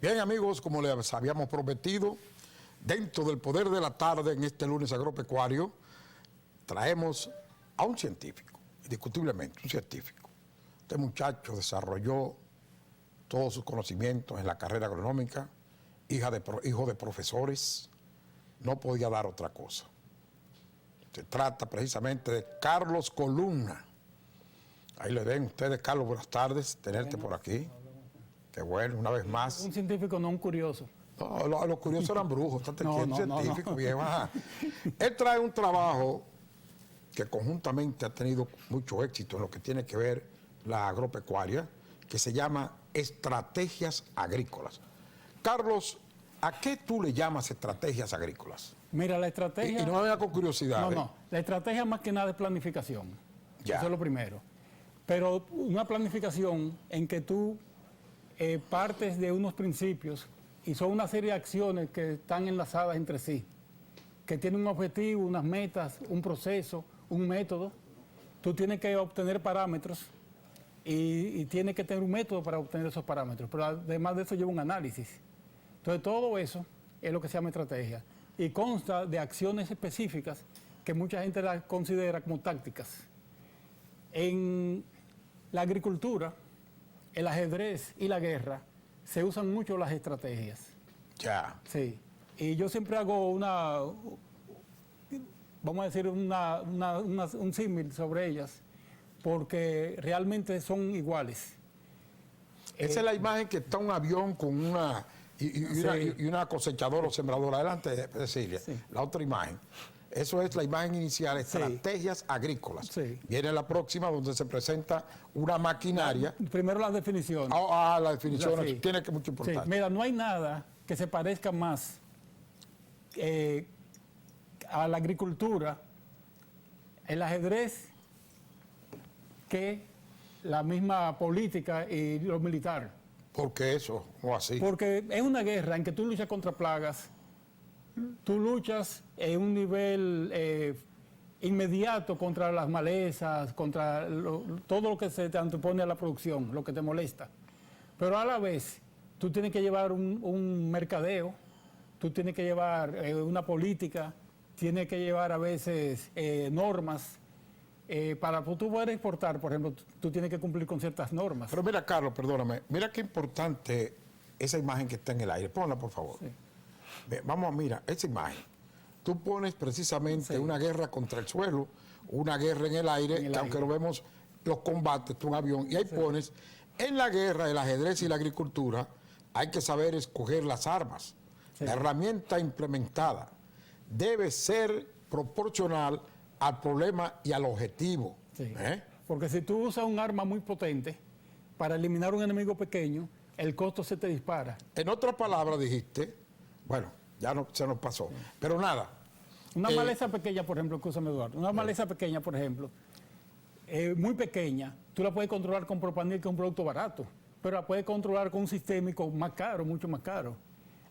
Bien, amigos, como les habíamos prometido, dentro del poder de la tarde, en este lunes agropecuario, traemos a un científico, indiscutiblemente, un científico. Este muchacho desarrolló todos sus conocimientos en la carrera agronómica, hijo de profesores, no podía dar otra cosa. Se trata precisamente de Carlos Columna. Ahí le ven ustedes, Carlos, buenas tardes, tenerte por aquí. Qué bueno, una vez más. Un científico, no un curioso. No, los curiosos eran brujos, estate No, quieto, no, científico, no. viejo. Ajá. Él trae un trabajo que conjuntamente ha tenido mucho éxito en lo que tiene que ver la agropecuaria, que se llama Estrategias Agrícolas. Carlos, ¿a qué tú le llamas estrategias agrícolas? Mira, la estrategia... Y no me venga con curiosidad. No. La estrategia más que nada es planificación. Ya. Eso es lo primero. Pero una planificación en que tú partes de unos principios y son una serie de acciones que están enlazadas entre sí, que tienen un objetivo, unas metas, un proceso, un método. Tú tienes que obtener parámetros y tienes que tener un método para obtener esos parámetros. Pero además de eso lleva un análisis. Entonces todo eso es lo que se llama estrategia y consta de acciones específicas que mucha gente las considera como tácticas. En la agricultura, el ajedrez y la guerra se usan mucho las estrategias. Ya. Sí. Y yo siempre hago vamos a decir, un símil sobre ellas, porque realmente son iguales. Esa es la imagen que está un avión con una... Y una cosechadora o sembradora. Adelante, Cecilia. Sí. La otra imagen. Eso es la imagen inicial, estrategias agrícolas. Sí. Viene la próxima donde se presenta una maquinaria. Primero las definiciones. Las definiciones. Sí. Tiene que mucho importante. Sí. Mira, no hay nada que se parezca más a la agricultura, el ajedrez, que la misma política y lo militar. ¿Por qué eso? ¿O así? Porque es una guerra en que tú luchas contra plagas, tú luchas en un nivel inmediato contra las malezas, contra todo lo que se te antepone a la producción, lo que te molesta. Pero a la vez, tú tienes que llevar un mercadeo, tú tienes que llevar una política, tienes que llevar a veces normas. Para tú poder exportar, por ejemplo, tú tienes que cumplir con ciertas normas. Pero mira, Carlos, perdóname, mira qué importante esa imagen que está en el aire. Ponla, por favor. Sí. Vamos, mira, esa imagen. Tú pones precisamente una guerra contra el suelo, una guerra en el aire, que aunque lo vemos, los combates, un avión, y ahí pones, en la guerra, el ajedrez y la agricultura, hay que saber escoger las armas. Sí. La herramienta implementada debe ser proporcional al problema y al objetivo. Sí. Porque si tú usas un arma muy potente para eliminar un enemigo pequeño, el costo se te dispara. En otras palabras dijiste, bueno, ya no, se nos pasó, pero nada. Una maleza pequeña, por ejemplo, escúchame, Eduardo, una maleza pequeña, por ejemplo, muy pequeña, tú la puedes controlar con propanil, que es un producto barato, pero la puedes controlar con un sistémico más caro, mucho más caro.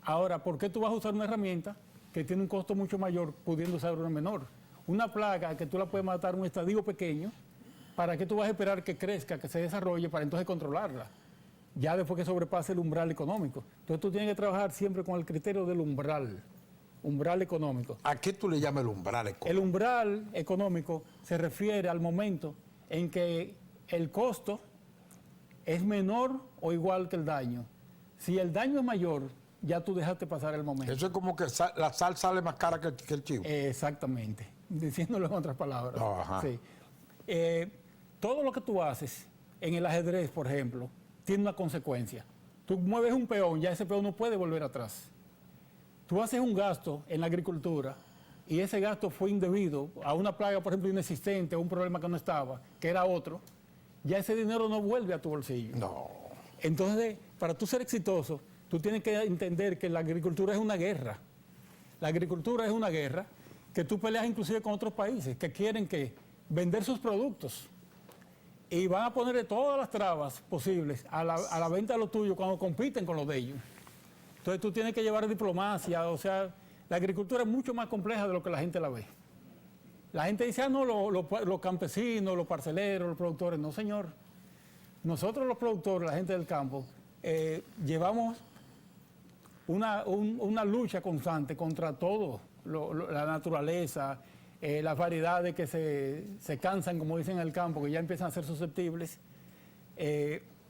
Ahora, ¿por qué tú vas a usar una herramienta que tiene un costo mucho mayor pudiendo usar una menor? Una plaga que tú la puedes matar en un estadio pequeño, ¿para qué tú vas a esperar que crezca, que se desarrolle, para entonces controlarla? Ya después que sobrepase el umbral económico. Entonces tú tienes que trabajar siempre con el criterio del umbral económico. ¿A qué tú le llamas el umbral económico? El umbral económico se refiere al momento en que el costo es menor o igual que el daño. Si el daño es mayor, ya tú dejaste pasar el momento. Eso es como que la sal sale más cara que el chivo. Exactamente, diciéndolo en otras palabras. Oh, ajá. Sí. Todo lo que tú haces en el ajedrez, por ejemplo, tiene una consecuencia. Tú mueves un peón, ya ese peón no puede volver atrás. Tú haces un gasto en la agricultura y ese gasto fue indebido a una plaga, por ejemplo, inexistente, o un problema que no estaba, que era otro, ya ese dinero no vuelve a tu bolsillo. No. Entonces, para tú ser exitoso, tú tienes que entender que la agricultura es una guerra. La agricultura es una guerra que tú peleas inclusive con otros países que quieren vender sus productos y van a ponerle todas las trabas posibles a la venta de lo tuyo cuando compiten con los de ellos. Entonces tú tienes que llevar diplomacia, o sea, la agricultura es mucho más compleja de lo que la gente la ve. La gente dice, no, los campesinos, los parceleros, los productores. No, señor. Nosotros los productores, la gente del campo, llevamos una lucha constante contra todo, la naturaleza, las variedades que se cansan, como dicen en el campo, que ya empiezan a ser susceptibles,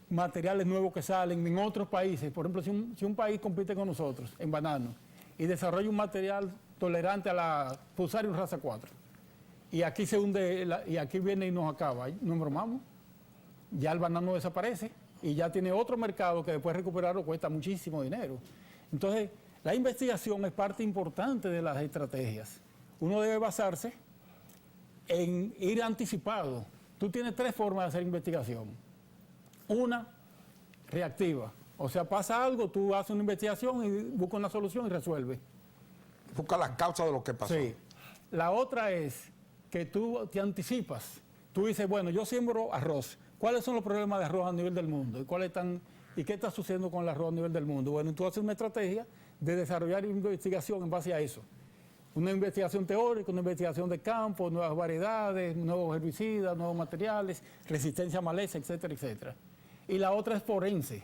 materiales nuevos que salen en otros países. Por ejemplo, si un país compite con nosotros en banano y desarrolla un material tolerante a la Fusarium raza 4, y aquí se hunde, y aquí viene y nos acaba, nos bromamos, ya el banano desaparece y ya tiene otro mercado que después recuperarlo cuesta muchísimo dinero. Entonces, la investigación es parte importante de las estrategias. Uno debe basarse en ir anticipado. Tú tienes 3 formas de hacer investigación. Una, reactiva. O sea, pasa algo, tú haces una investigación y buscas una solución y resuelves. Busca las causas de lo que pasó. Sí. La otra es que tú te anticipas. Tú dices, bueno, yo siembro arroz. ¿Cuáles son los problemas de arroz a nivel del mundo? ¿Y qué está sucediendo con el arroz a nivel del mundo? Bueno, tú haces una estrategia de desarrollar investigación en base a eso. Una investigación teórica, una investigación de campo, nuevas variedades, nuevos herbicidas, nuevos materiales, resistencia a maleza, etcétera, etcétera. Y la otra es forense.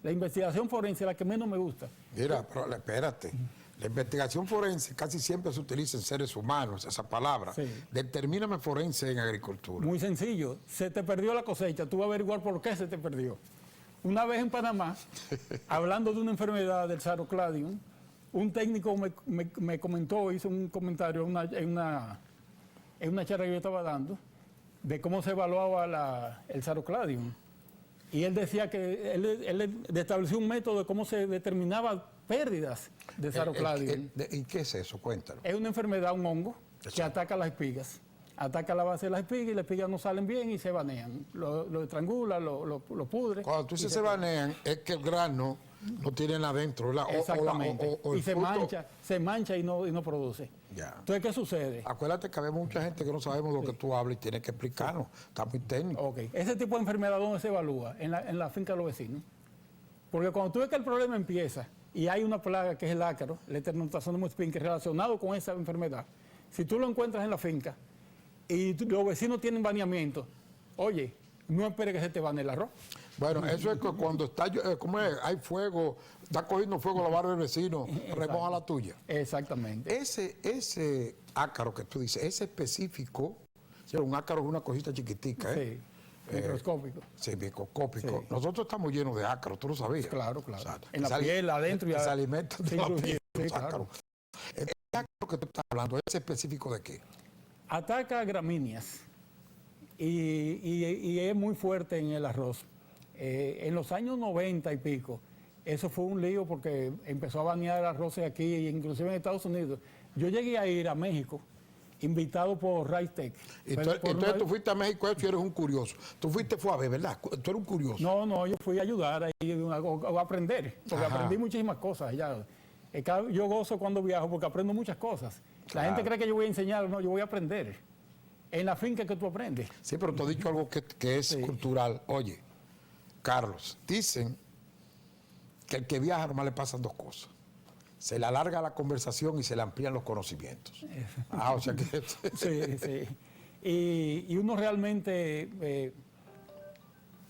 La investigación forense es la que menos me gusta. Mira, pero espérate. La investigación forense casi siempre se utiliza en seres humanos, esa palabra. Sí. Determíname forense en agricultura. Muy sencillo. Se te perdió la cosecha. Tú vas a averiguar por qué se te perdió. Una vez en Panamá, hablando de una enfermedad del Sarocladium, un técnico me comentó, hizo un comentario en una charla que yo estaba dando, de cómo se evaluaba el Sarocladium. Y él decía que él estableció un método de cómo se determinaba pérdidas de Sarocladium. ¿Y qué es eso? Cuéntalo. Es una enfermedad, un hongo, que ataca las espigas. Ataca la base de las espigas y las espigas no salen bien y se banean. Lo estrangula, lo pudre. Cuando tú dices se banean, es que el grano no tiene nada adentro, ¿verdad? Exactamente. O el y se mancha y no produce. Ya. Entonces, ¿qué sucede? Acuérdate que habemos mucha gente que no sabemos lo que tú hablas y tienes que explicarnos. Está muy técnico. Ok. Ese tipo de enfermedad, ¿dónde se evalúa? En la finca de los vecinos. Porque cuando tú ves que el problema empieza y hay una plaga que es el ácaro, el Eternotaxonium spinker, relacionado con esa enfermedad, si tú lo encuentras en la finca y los vecinos tienen baneamiento, oye, no esperes que se te bane el arroz. Bueno, eso es que cuando está, ¿cómo es? Hay fuego, está cogiendo fuego la barra del vecino, remoja la tuya. Exactamente. Ese ácaro que tú dices, ese específico, un ácaro es una cosita chiquitica, ¿eh? Sí, microscópico. Sí, microscópico. Sí. Nosotros estamos llenos de ácaros, tú lo sabías. Claro, claro. O sea, en la piel, adentro. Se alimentan de Sí, la piel, sí, los claro. ácaros. El ácaro que tú estás hablando, ¿es específico de qué? Ataca gramíneas y es muy fuerte en el arroz. En los años 90 y pico, eso fue un lío porque empezó a banear arroces aquí, inclusive en Estados Unidos. Yo llegué a ir a México, invitado por Raitek. Entonces tú fuiste a México y eres un curioso. Tú fue a ver, ¿verdad? Tú eres un curioso. No, yo fui a ayudar ahí, a aprender, porque Ajá. aprendí muchísimas cosas allá. Yo gozo cuando viajo porque aprendo muchas cosas. Claro. La gente cree que yo voy a enseñar, no, yo voy a aprender. En la finca que tú aprendes. Sí, pero te he dicho algo que es cultural. Oye, Carlos, dicen que el que viaja nomás le pasan 2 cosas. Se le alarga la conversación y se le amplían los conocimientos. O sea que... Sí, sí. Y uno realmente,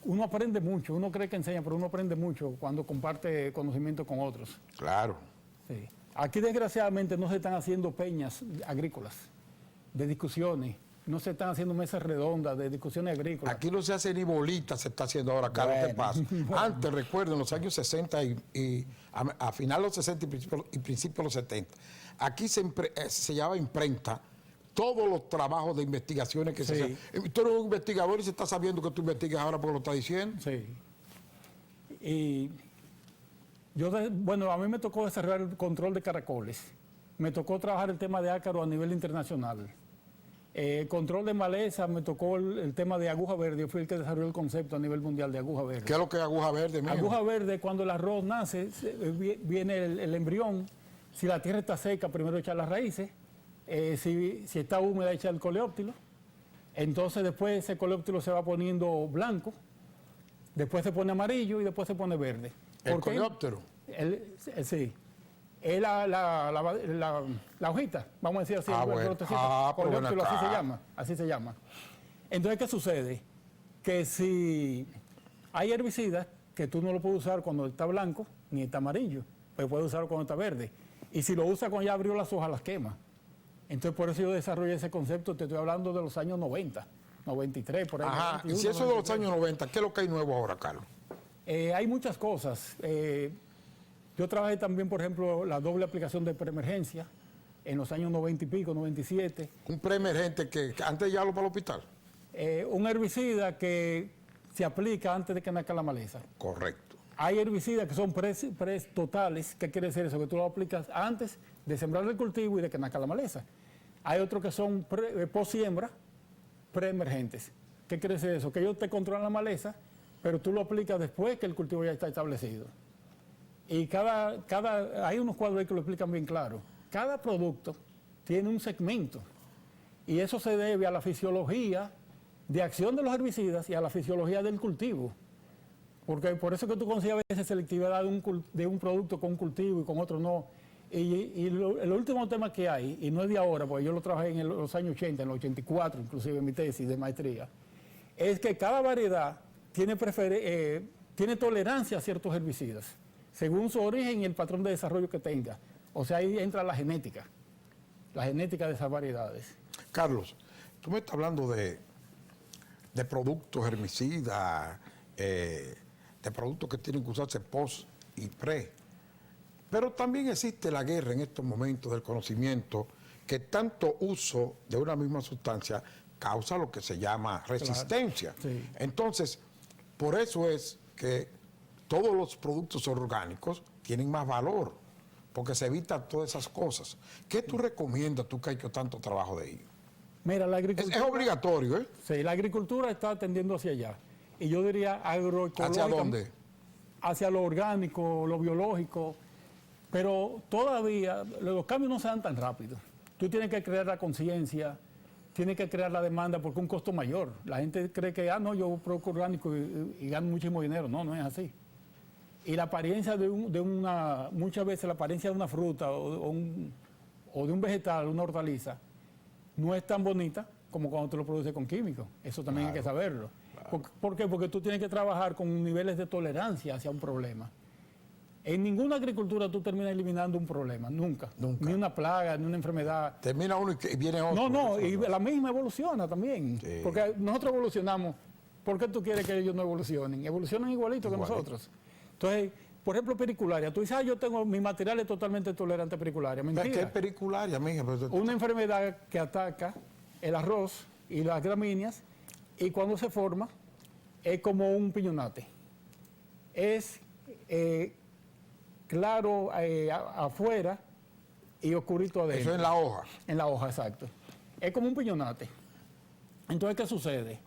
uno aprende mucho, uno cree que enseña, pero uno aprende mucho cuando comparte conocimiento con otros. Claro. Sí. Aquí desgraciadamente no se están haciendo peñas agrícolas, de discusiones, no se están haciendo mesas redondas de discusiones agrícolas. Aquí no se hace ni bolita, se está haciendo ahora, Carlos, ¿qué pasa? Antes, recuerdo, en los años 60 y a finales de los 60 y principios de los 70, aquí se llamaba imprenta todos los trabajos de investigaciones que se hacían. Tú eres un investigador y se está sabiendo que tú investigas ahora porque lo está diciendo. Sí. Y bueno, a mí me tocó desarrollar el control de caracoles. Me tocó trabajar el tema de ácaro a nivel internacional. Control de maleza, me tocó el tema de aguja verde. Yo fui el que desarrolló el concepto a nivel mundial de aguja verde. ¿Qué es lo que es aguja verde, mijo? Aguja verde, cuando el arroz nace, viene el embrión. Si la tierra está seca, primero echar las raíces. Si está húmeda, echar el coleóptilo. Entonces después ese coleóptilo se va poniendo blanco. Después se pone amarillo y después se pone verde. ¿El coleóptero? Sí. Es la hojita, vamos a decir así. Bueno. Coleóptilo, así se llama. Entonces, ¿qué sucede? Que si hay herbicidas que tú no lo puedes usar cuando está blanco ni está amarillo, pues puede usarlo cuando está verde. Y si lo usa cuando ya abrió las hojas, las quema. Entonces, por eso yo desarrollé ese concepto, te estoy hablando de los años 90, 93, por ahí. Ajá, 91, y si eso es de los 93. años 90, ¿qué es lo que hay nuevo ahora, Carlos? Hay muchas cosas. Yo trabajé también, por ejemplo, la doble aplicación de preemergencia en los años 90 y pico, 97. Un preemergente que antes de llevarlo para el hospital. Un herbicida que se aplica antes de que nazca la maleza. Correcto. Hay herbicidas que son pres totales. ¿Qué quiere decir eso? Que tú lo aplicas antes de sembrar el cultivo y de que nazca la maleza. Hay otros que son post-siembra, preemergentes. ¿Qué quiere decir eso? Que ellos te controlan la maleza, pero tú lo aplicas después que el cultivo ya está establecido. Y hay unos cuadros ahí que lo explican bien claro. Cada producto tiene un segmento y eso se debe a la fisiología de acción de los herbicidas y a la fisiología del cultivo. Porque por eso que tú consigues a veces selectividad de un producto con un cultivo y con otro no. El último tema que hay, y no es de ahora, porque yo lo trabajé en los años 80, en los 84, inclusive en mi tesis de maestría, es que cada variedad tiene tolerancia a ciertos herbicidas, según su origen y el patrón de desarrollo que tenga. O sea, ahí entra la genética de esas variedades. Carlos, tú me estás hablando de productos herbicidas, de productos que tienen que usarse post y pre. Pero también existe la guerra en estos momentos del conocimiento que tanto uso de una misma sustancia causa lo que se llama resistencia. Claro. Sí. Entonces, por eso es que todos los productos orgánicos tienen más valor, porque se evitan todas esas cosas. ¿Qué tú recomiendas, tú que has hecho tanto trabajo de ello? Mira, la agricultura... Es obligatorio, ¿eh? Sí, la agricultura está tendiendo hacia allá. Y yo diría agroecológica. ¿Hacia dónde? Hacia lo orgánico, lo biológico. Pero todavía los cambios no se dan tan rápido. Tú tienes que crear la conciencia, tienes que crear la demanda porque es un costo mayor. La gente cree que, no, yo produzco orgánico y gano muchísimo dinero. No, no es así. Y la apariencia muchas veces la apariencia de una fruta o de un vegetal, una hortaliza, no es tan bonita como cuando tú lo produces con químicos. Eso también hay que saberlo. Claro. ¿Por qué? Porque tú tienes que trabajar con niveles de tolerancia hacia un problema. En ninguna agricultura tú terminas eliminando un problema, nunca. Ni una plaga, ni una enfermedad. Termina uno y viene otro. No, y la misma evoluciona también. Sí. Porque nosotros evolucionamos. ¿Por qué tú quieres que ellos no evolucionen? Evolucionan igualito que nosotros. Entonces, por ejemplo, pericularia. Tú dices, mi material es totalmente tolerante a pericularia. Mentira. ¿Qué es pericularia, mija? Una enfermedad que ataca el arroz y las gramíneas y cuando se forma es como un piñonate. Es claro afuera y oscurito adentro. Eso es en la hoja. En la hoja, exacto. Es como un piñonate. Entonces, ¿qué sucede?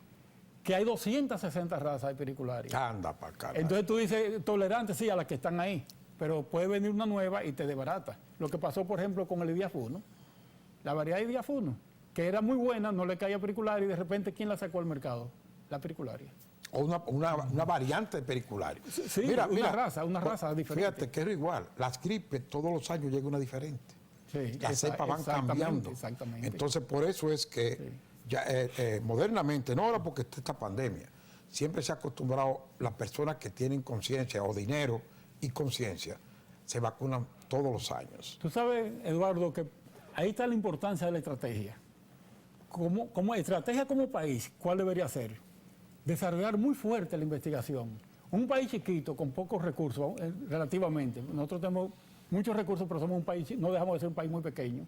Que hay 260 razas de pericularia. Anda para acá. Entonces tú dices, tolerante sí a las que están ahí, pero puede venir una nueva y te desbarata. Lo que pasó, por ejemplo, con el idiafuno, la variedad de idiafuno, que era muy buena, no le caía pericularia y de repente, ¿quién la sacó al mercado? La pericularia. O una variante de pericularia. Sí, una raza diferente. Fíjate que es igual. Las gripes todos los años llega una diferente. Sí, las cepas van cambiando. Exactamente. Entonces, por eso es que ya modernamente, no ahora porque está esta pandemia, siempre se ha acostumbrado las personas que tienen conciencia o dinero y conciencia, se vacunan todos los años. Tú sabes, Eduardo, que ahí está la importancia de la estrategia. Como estrategia como país, ¿cuál debería ser? Desarrollar muy fuerte la investigación. Un país chiquito, con pocos recursos, relativamente. Nosotros tenemos muchos recursos, pero somos un país, no dejamos de ser un país muy pequeño.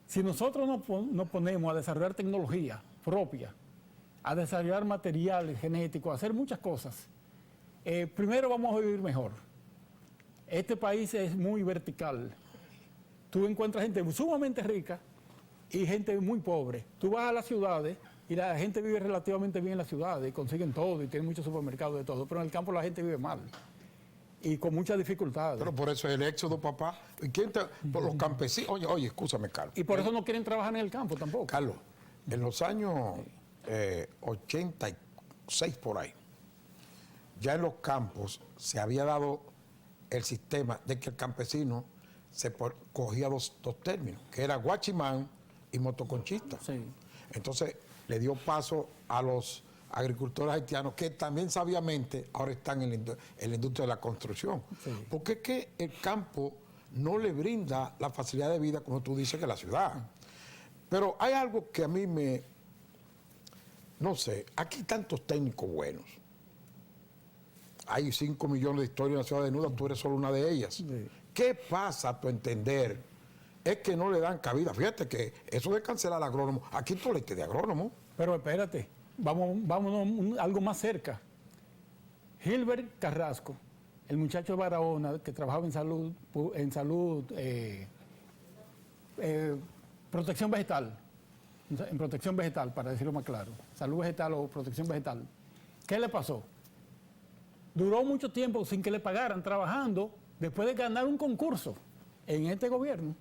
Si nosotros nos ponemos a desarrollar tecnología propia, a desarrollar materiales genéticos, a hacer muchas cosas, primero vamos a vivir mejor. Este país es muy vertical. Tú encuentras gente sumamente rica y gente muy pobre. Tú vas a las ciudades y la gente vive relativamente bien en las ciudades y consiguen todo y tienen muchos supermercados de todo, pero en el campo la gente vive mal y con muchas dificultades. Pero por eso el éxodo, papá. ¿Y por los campesinos? Oye, escúchame, Carlos. Y por eso no quieren trabajar en el campo tampoco. Carlos, en los años 86 por ahí, ya en los campos se había dado el sistema de que el campesino cogía dos términos, que era guachimán y motoconchista. Sí. Entonces le dio paso a los agricultores haitianos que también sabiamente ahora están en la industria de la construcción. Sí. Porque es que el campo no le brinda la facilidad de vida, como tú dices, que la ciudad. Pero hay algo que a mí no sé, aquí hay tantos técnicos buenos. Hay 5 millones de historias en la ciudad desnuda, tú eres solo una de ellas. Sí. ¿Qué pasa a tu entender? Es que no le dan cabida. Fíjate que eso de cancelar al agrónomo, aquí tú le de agrónomo. Pero espérate, vámonos algo más cerca. Gilbert Carrasco, el muchacho de Barahona que trabajaba en salud, protección vegetal, en protección vegetal, para decirlo más claro, salud vegetal o protección vegetal. ¿Qué le pasó? Duró mucho tiempo sin que le pagaran, trabajando, después de ganar un concurso en este gobierno.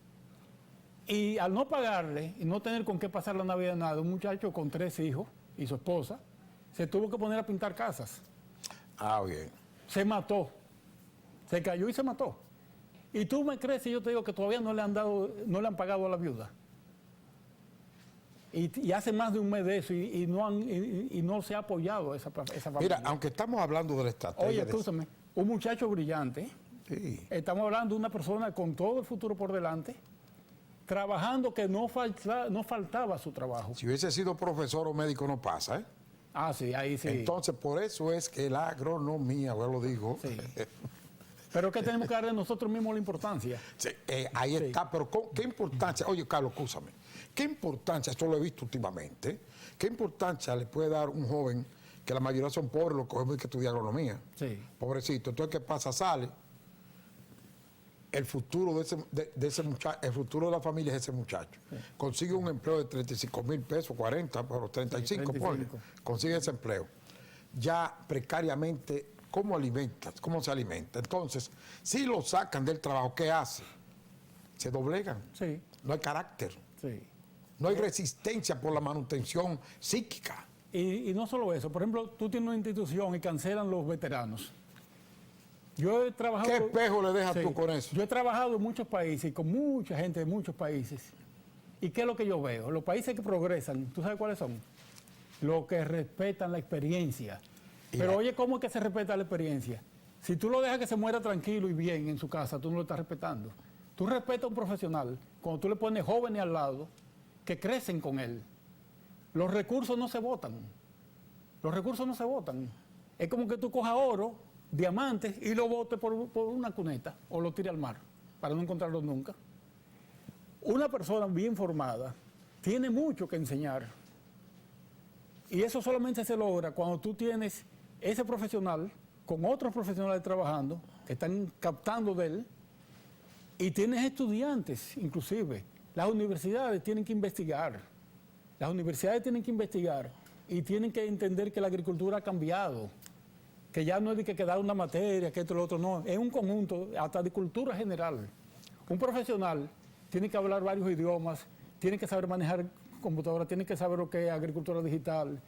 Y al no pagarle y no tener con qué pasar la Navidad nada, un muchacho con 3 hijos y su esposa, se tuvo que poner a pintar casas. Ah, bien. Se mató. Se cayó y se mató. Y tú me crees y yo te digo que todavía no le han pagado a la viuda. Y hace más de un mes de eso y no se ha apoyado esa familia. Mira, aunque estamos hablando de la estrategia... Oye, escúchame, un muchacho brillante. Sí. Estamos hablando de una persona con todo el futuro por delante, trabajando que no faltaba su trabajo. Si hubiese sido profesor o médico no pasa, ¿eh? Ah, sí, ahí sí. Entonces, por eso es que la agronomía, yo lo digo... Sí. Pero que tenemos que darle nosotros mismos la importancia. Sí, ahí Sí. está, pero ¿qué importancia? Oye, Carlos, escúchame. ¿Qué importancia, esto lo he visto últimamente, qué importancia le puede dar un joven que la mayoría son pobres, los cogemos que estudia agronomía? Sí. Pobrecito. Entonces, ¿qué pasa? Sale. El futuro de ese muchacho, el futuro de la familia es ese muchacho. Sí. Consigue un empleo de 35,000 pesos, 40, pero 35, sí, ponle. Consigue ese empleo. Ya precariamente, ¿cómo alimentas? ¿Cómo se alimenta? Entonces, si lo sacan del trabajo, ¿qué hace? Se doblegan. Sí. No hay carácter. Sí. No hay resistencia por la manutención psíquica. Y no solo eso, por ejemplo, tú tienes una institución y cancelan los veteranos. Yo he trabajado... ¿Qué espejo le dejas sí, tú con eso? Yo he trabajado en muchos países y con mucha gente de muchos países. ¿Y qué es lo que yo veo? Los países que progresan, ¿tú sabes cuáles son? Los que respetan la experiencia. Pero oye, ¿cómo es que se respeta la experiencia? Si tú lo dejas que se muera tranquilo y bien en su casa, tú no lo estás respetando. Tú respetas a un profesional cuando tú le pones jóvenes al lado que crecen con él. Los recursos no se botan. Los recursos no se botan. Es como que tú cojas oro, diamantes y lo botes por una cuneta o lo tires al mar para no encontrarlos nunca. Una persona bien formada tiene mucho que enseñar. Y eso solamente se logra cuando tú tienes ese profesional con otros profesionales trabajando que están captando de él y tienes estudiantes, inclusive. Las universidades tienen que investigar. Las universidades tienen que investigar y tienen que entender que la agricultura ha cambiado. Que ya no es de que dar una materia, que esto y lo otro, no. Es un conjunto, hasta de cultura general. Un profesional tiene que hablar varios idiomas, tiene que saber manejar computadora, tiene que saber lo que es agricultura digital,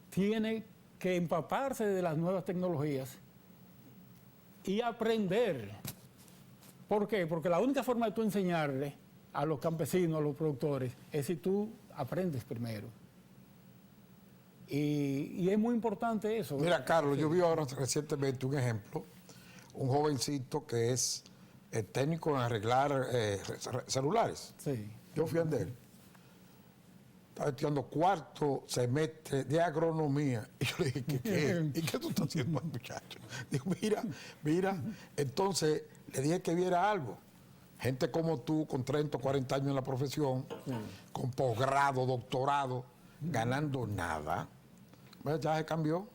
tiene que empaparse de las nuevas tecnologías y aprender. ¿Por qué? Porque la única forma de tú enseñarle a los campesinos, a los productores, es si tú aprendes primero. Y es muy importante eso. Mira, Carlos, yo vi ahora recientemente un ejemplo, un jovencito que es técnico en arreglar celulares. Sí. Yo fui a él. Estaba estudiando 4º semestre de agronomía. Y yo le dije, ¿qué? ¿Y qué tú estás haciendo, muchacho? Digo, mira. Entonces, le dije que viera algo. Gente como tú, con 30 o 40 años en la profesión, con posgrado, doctorado, ganando nada. Ya se cambió.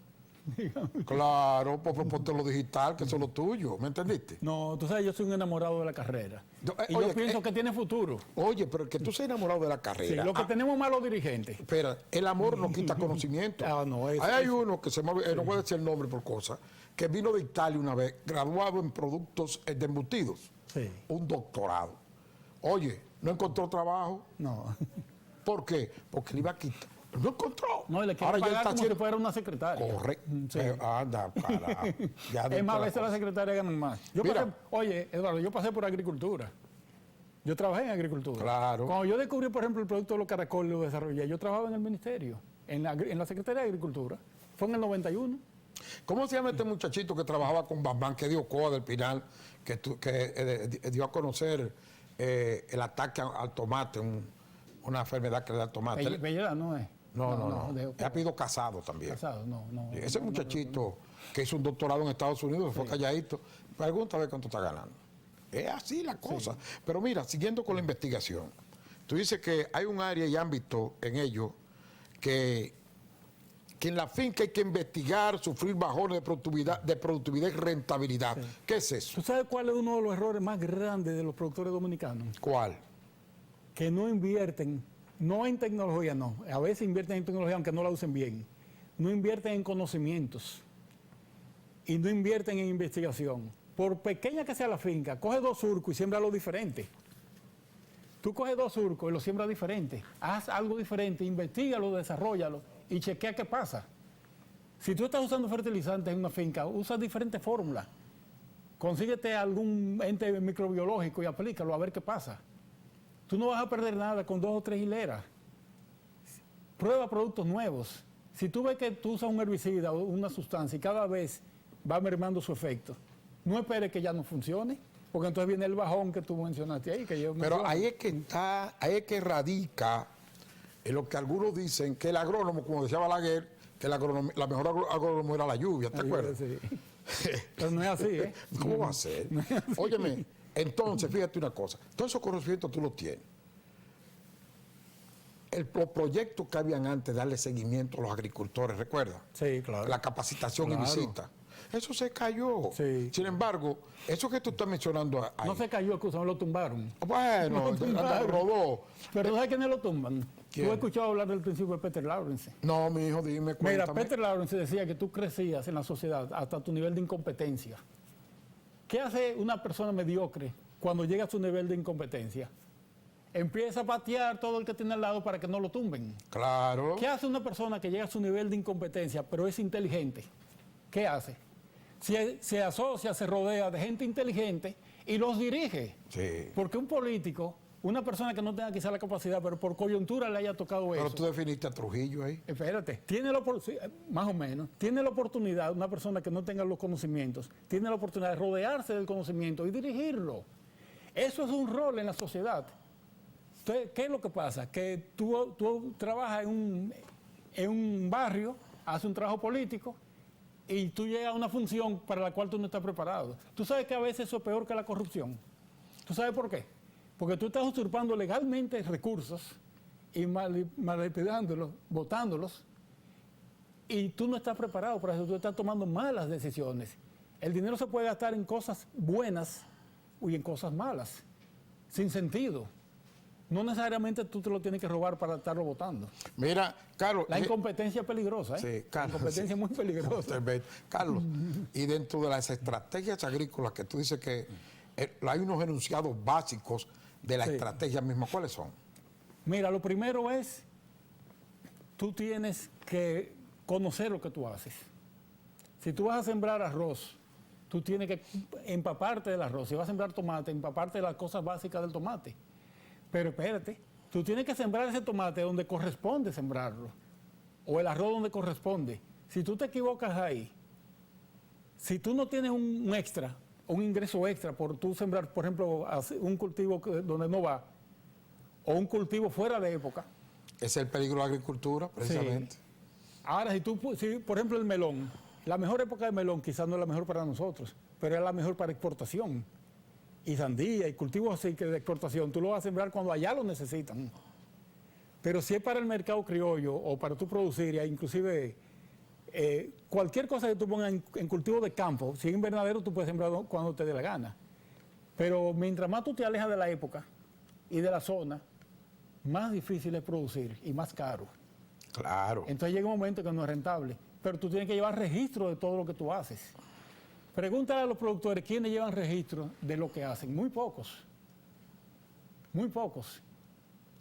Claro, pues ponte lo digital, que eso es lo tuyo, ¿me entendiste? No, tú sabes, yo soy un enamorado de la carrera. Y oye, yo pienso que tiene futuro. Oye, pero el que tú seas enamorado de la Sí, carrera. lo que tenemos malos dirigentes. Espera, el amor no quita conocimiento. No, Ahí hay uno que se me no voy a decir el nombre por cosa, que vino de Italia una vez, graduado en productos de embutidos. Sí. Un doctorado. Oye, no encontró trabajo. No. ¿Por qué? Porque le iba a quitar. No encontró. No, y le quieren pagar como si fuera una secretaria. Correcto. Sí. Anda, para. Es más, a veces las secretarias ganan más. Mira. Oye, Eduardo, yo pasé por agricultura. Yo trabajé en agricultura. Claro. Cuando yo descubrí, por ejemplo, el producto de los caracoles, lo desarrollé, yo trabajaba en el ministerio, en la Secretaría de Agricultura. Fue en el 91. ¿Cómo se llama este muchachito que trabajaba con Bambán, que dio Coa del Pinal, que dio a conocer el ataque al tomate, una enfermedad que le da al tomate? Bellera no es. No. Ha habido Casado también. Casado, no. Ese muchachito que hizo un doctorado en Estados Unidos, fue calladito, pregunta a ver cuánto está ganando. Es así la cosa. Sí. Pero mira, siguiendo con la investigación, tú dices que hay un área y ámbito en ello que en la finca hay que investigar, sufrir bajones de productividad y rentabilidad. Sí. ¿Qué es eso? ¿Tú sabes cuál es uno de los errores más grandes de los productores dominicanos? ¿Cuál? Que no invierten, no en tecnología, no. A veces invierten en tecnología aunque no la usen bien. No invierten en conocimientos y no invierten en investigación. Por pequeña que sea la finca, coge 2 surcos y siémbralo diferente. Tú coges 2 surcos y los siembras diferente. Haz algo diferente, investígalo, desarrollalo y chequea qué pasa. Si tú estás usando fertilizantes en una finca, usa diferentes fórmulas. Consíguete algún ente microbiológico y aplícalo a ver qué pasa. Tú no vas a perder nada con 2 o 3 hileras. Prueba productos nuevos. Si tú ves que tú usas un herbicida o una sustancia y cada vez va mermando su efecto, no esperes que ya no funcione, porque entonces viene el bajón que tú mencionaste ahí. Pero ahí es que radica en lo que algunos dicen que el agrónomo, como decía Balaguer, que la mejor agrónomo era la lluvia, ¿te acuerdas? Sí. Pero no es así, ¿eh? ¿Cómo va a ser? No es Óyeme, entonces, fíjate una cosa, todos esos conocimientos tú los tienes. Los proyectos que habían antes, darle seguimiento a los agricultores, ¿recuerdas? Sí, claro. La capacitación y visita. Eso se cayó. Sí. Sin embargo, eso que tú estás mencionando ahí. No se cayó, excusa, lo tumbaron. Bueno, rodó. Pero ¿sabes quiénes lo tumban? ¿Quién? ¿Tú has escuchado hablar del principio de Peter Lawrence? No, mi hijo, dime, cuéntame. Mira, Peter Lawrence decía que tú crecías en la sociedad hasta tu nivel de incompetencia. ¿Qué hace una persona mediocre cuando llega a su nivel de incompetencia? Empieza a patear todo el que tiene al lado para que no lo tumben. Claro. ¿Qué hace una persona que llega a su nivel de incompetencia, pero es inteligente? ¿Qué hace? Se asocia, se rodea de gente inteligente y los dirige. Sí. Porque un político, una persona que no tenga quizá la capacidad, pero por coyuntura le haya tocado eso. Pero tú definiste a Trujillo ahí. Espérate, más o menos, tiene la oportunidad, una persona que no tenga los conocimientos, tiene la oportunidad de rodearse del conocimiento y dirigirlo. Eso es un rol en la sociedad. Entonces, ¿qué es lo que pasa? Que tú trabajas en un barrio, haces un trabajo político y tú llegas a una función para la cual tú no estás preparado. Tú sabes que a veces eso es peor que la corrupción. ¿Tú sabes por qué? Porque tú estás usurpando legalmente recursos y manipulándolos, botándolos, y tú no estás preparado para eso, tú estás tomando malas decisiones. El dinero se puede gastar en cosas buenas y en cosas malas, sin sentido. No necesariamente tú te lo tienes que robar para estarlo votando. Mira, Carlos. La incompetencia es peligrosa, ¿eh? Sí, Carlos. La incompetencia es muy peligrosa. Carlos, y dentro de las estrategias agrícolas que tú dices que hay unos enunciados básicos de la estrategia misma, ¿cuáles son? Mira, lo primero es, tú tienes que conocer lo que tú haces. Si tú vas a sembrar arroz, tú tienes que empaparte del arroz. Si vas a sembrar tomate, empaparte de las cosas básicas del tomate. Pero espérate, tú tienes que sembrar ese tomate donde corresponde sembrarlo, o el arroz donde corresponde. Si tú te equivocas ahí, si tú no tienes un extra, un ingreso extra por tú sembrar, por ejemplo, un cultivo donde no va, o un cultivo fuera de época. Ese es el peligro de la agricultura, precisamente. Sí. Ahora, si por ejemplo el melón, la mejor época de melón quizás no es la mejor para nosotros, pero es la mejor para exportación. Y sandía y cultivos así que de exportación, tú lo vas a sembrar cuando allá lo necesitan. Pero si es para el mercado criollo o para tú producir, inclusive cualquier cosa que tú pongas en cultivo de campo, si es invernadero tú puedes sembrar cuando te dé la gana. Pero mientras más tú te alejas de la época y de la zona, más difícil es producir y más caro. Claro. Entonces llega un momento que no es rentable, pero tú tienes que llevar registro de todo lo que tú haces. Pregúntale a los productores quiénes llevan registro de lo que hacen. Muy pocos. Muy pocos.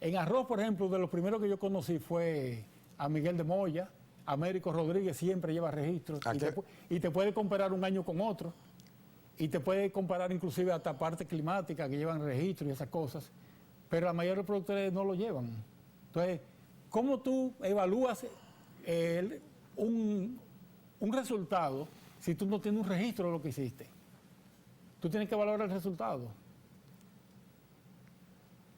En arroz, por ejemplo, de los primeros que yo conocí fue a Miguel de Moya. Américo Rodríguez siempre lleva registro. Y te puede comparar un año con otro. Y te puede comparar inclusive hasta parte climática que llevan registro y esas cosas. Pero la mayoría de los productores no lo llevan. Entonces, ¿cómo tú evalúas un resultado si tú no tienes un registro de lo que hiciste. Tú tienes que valorar el resultado.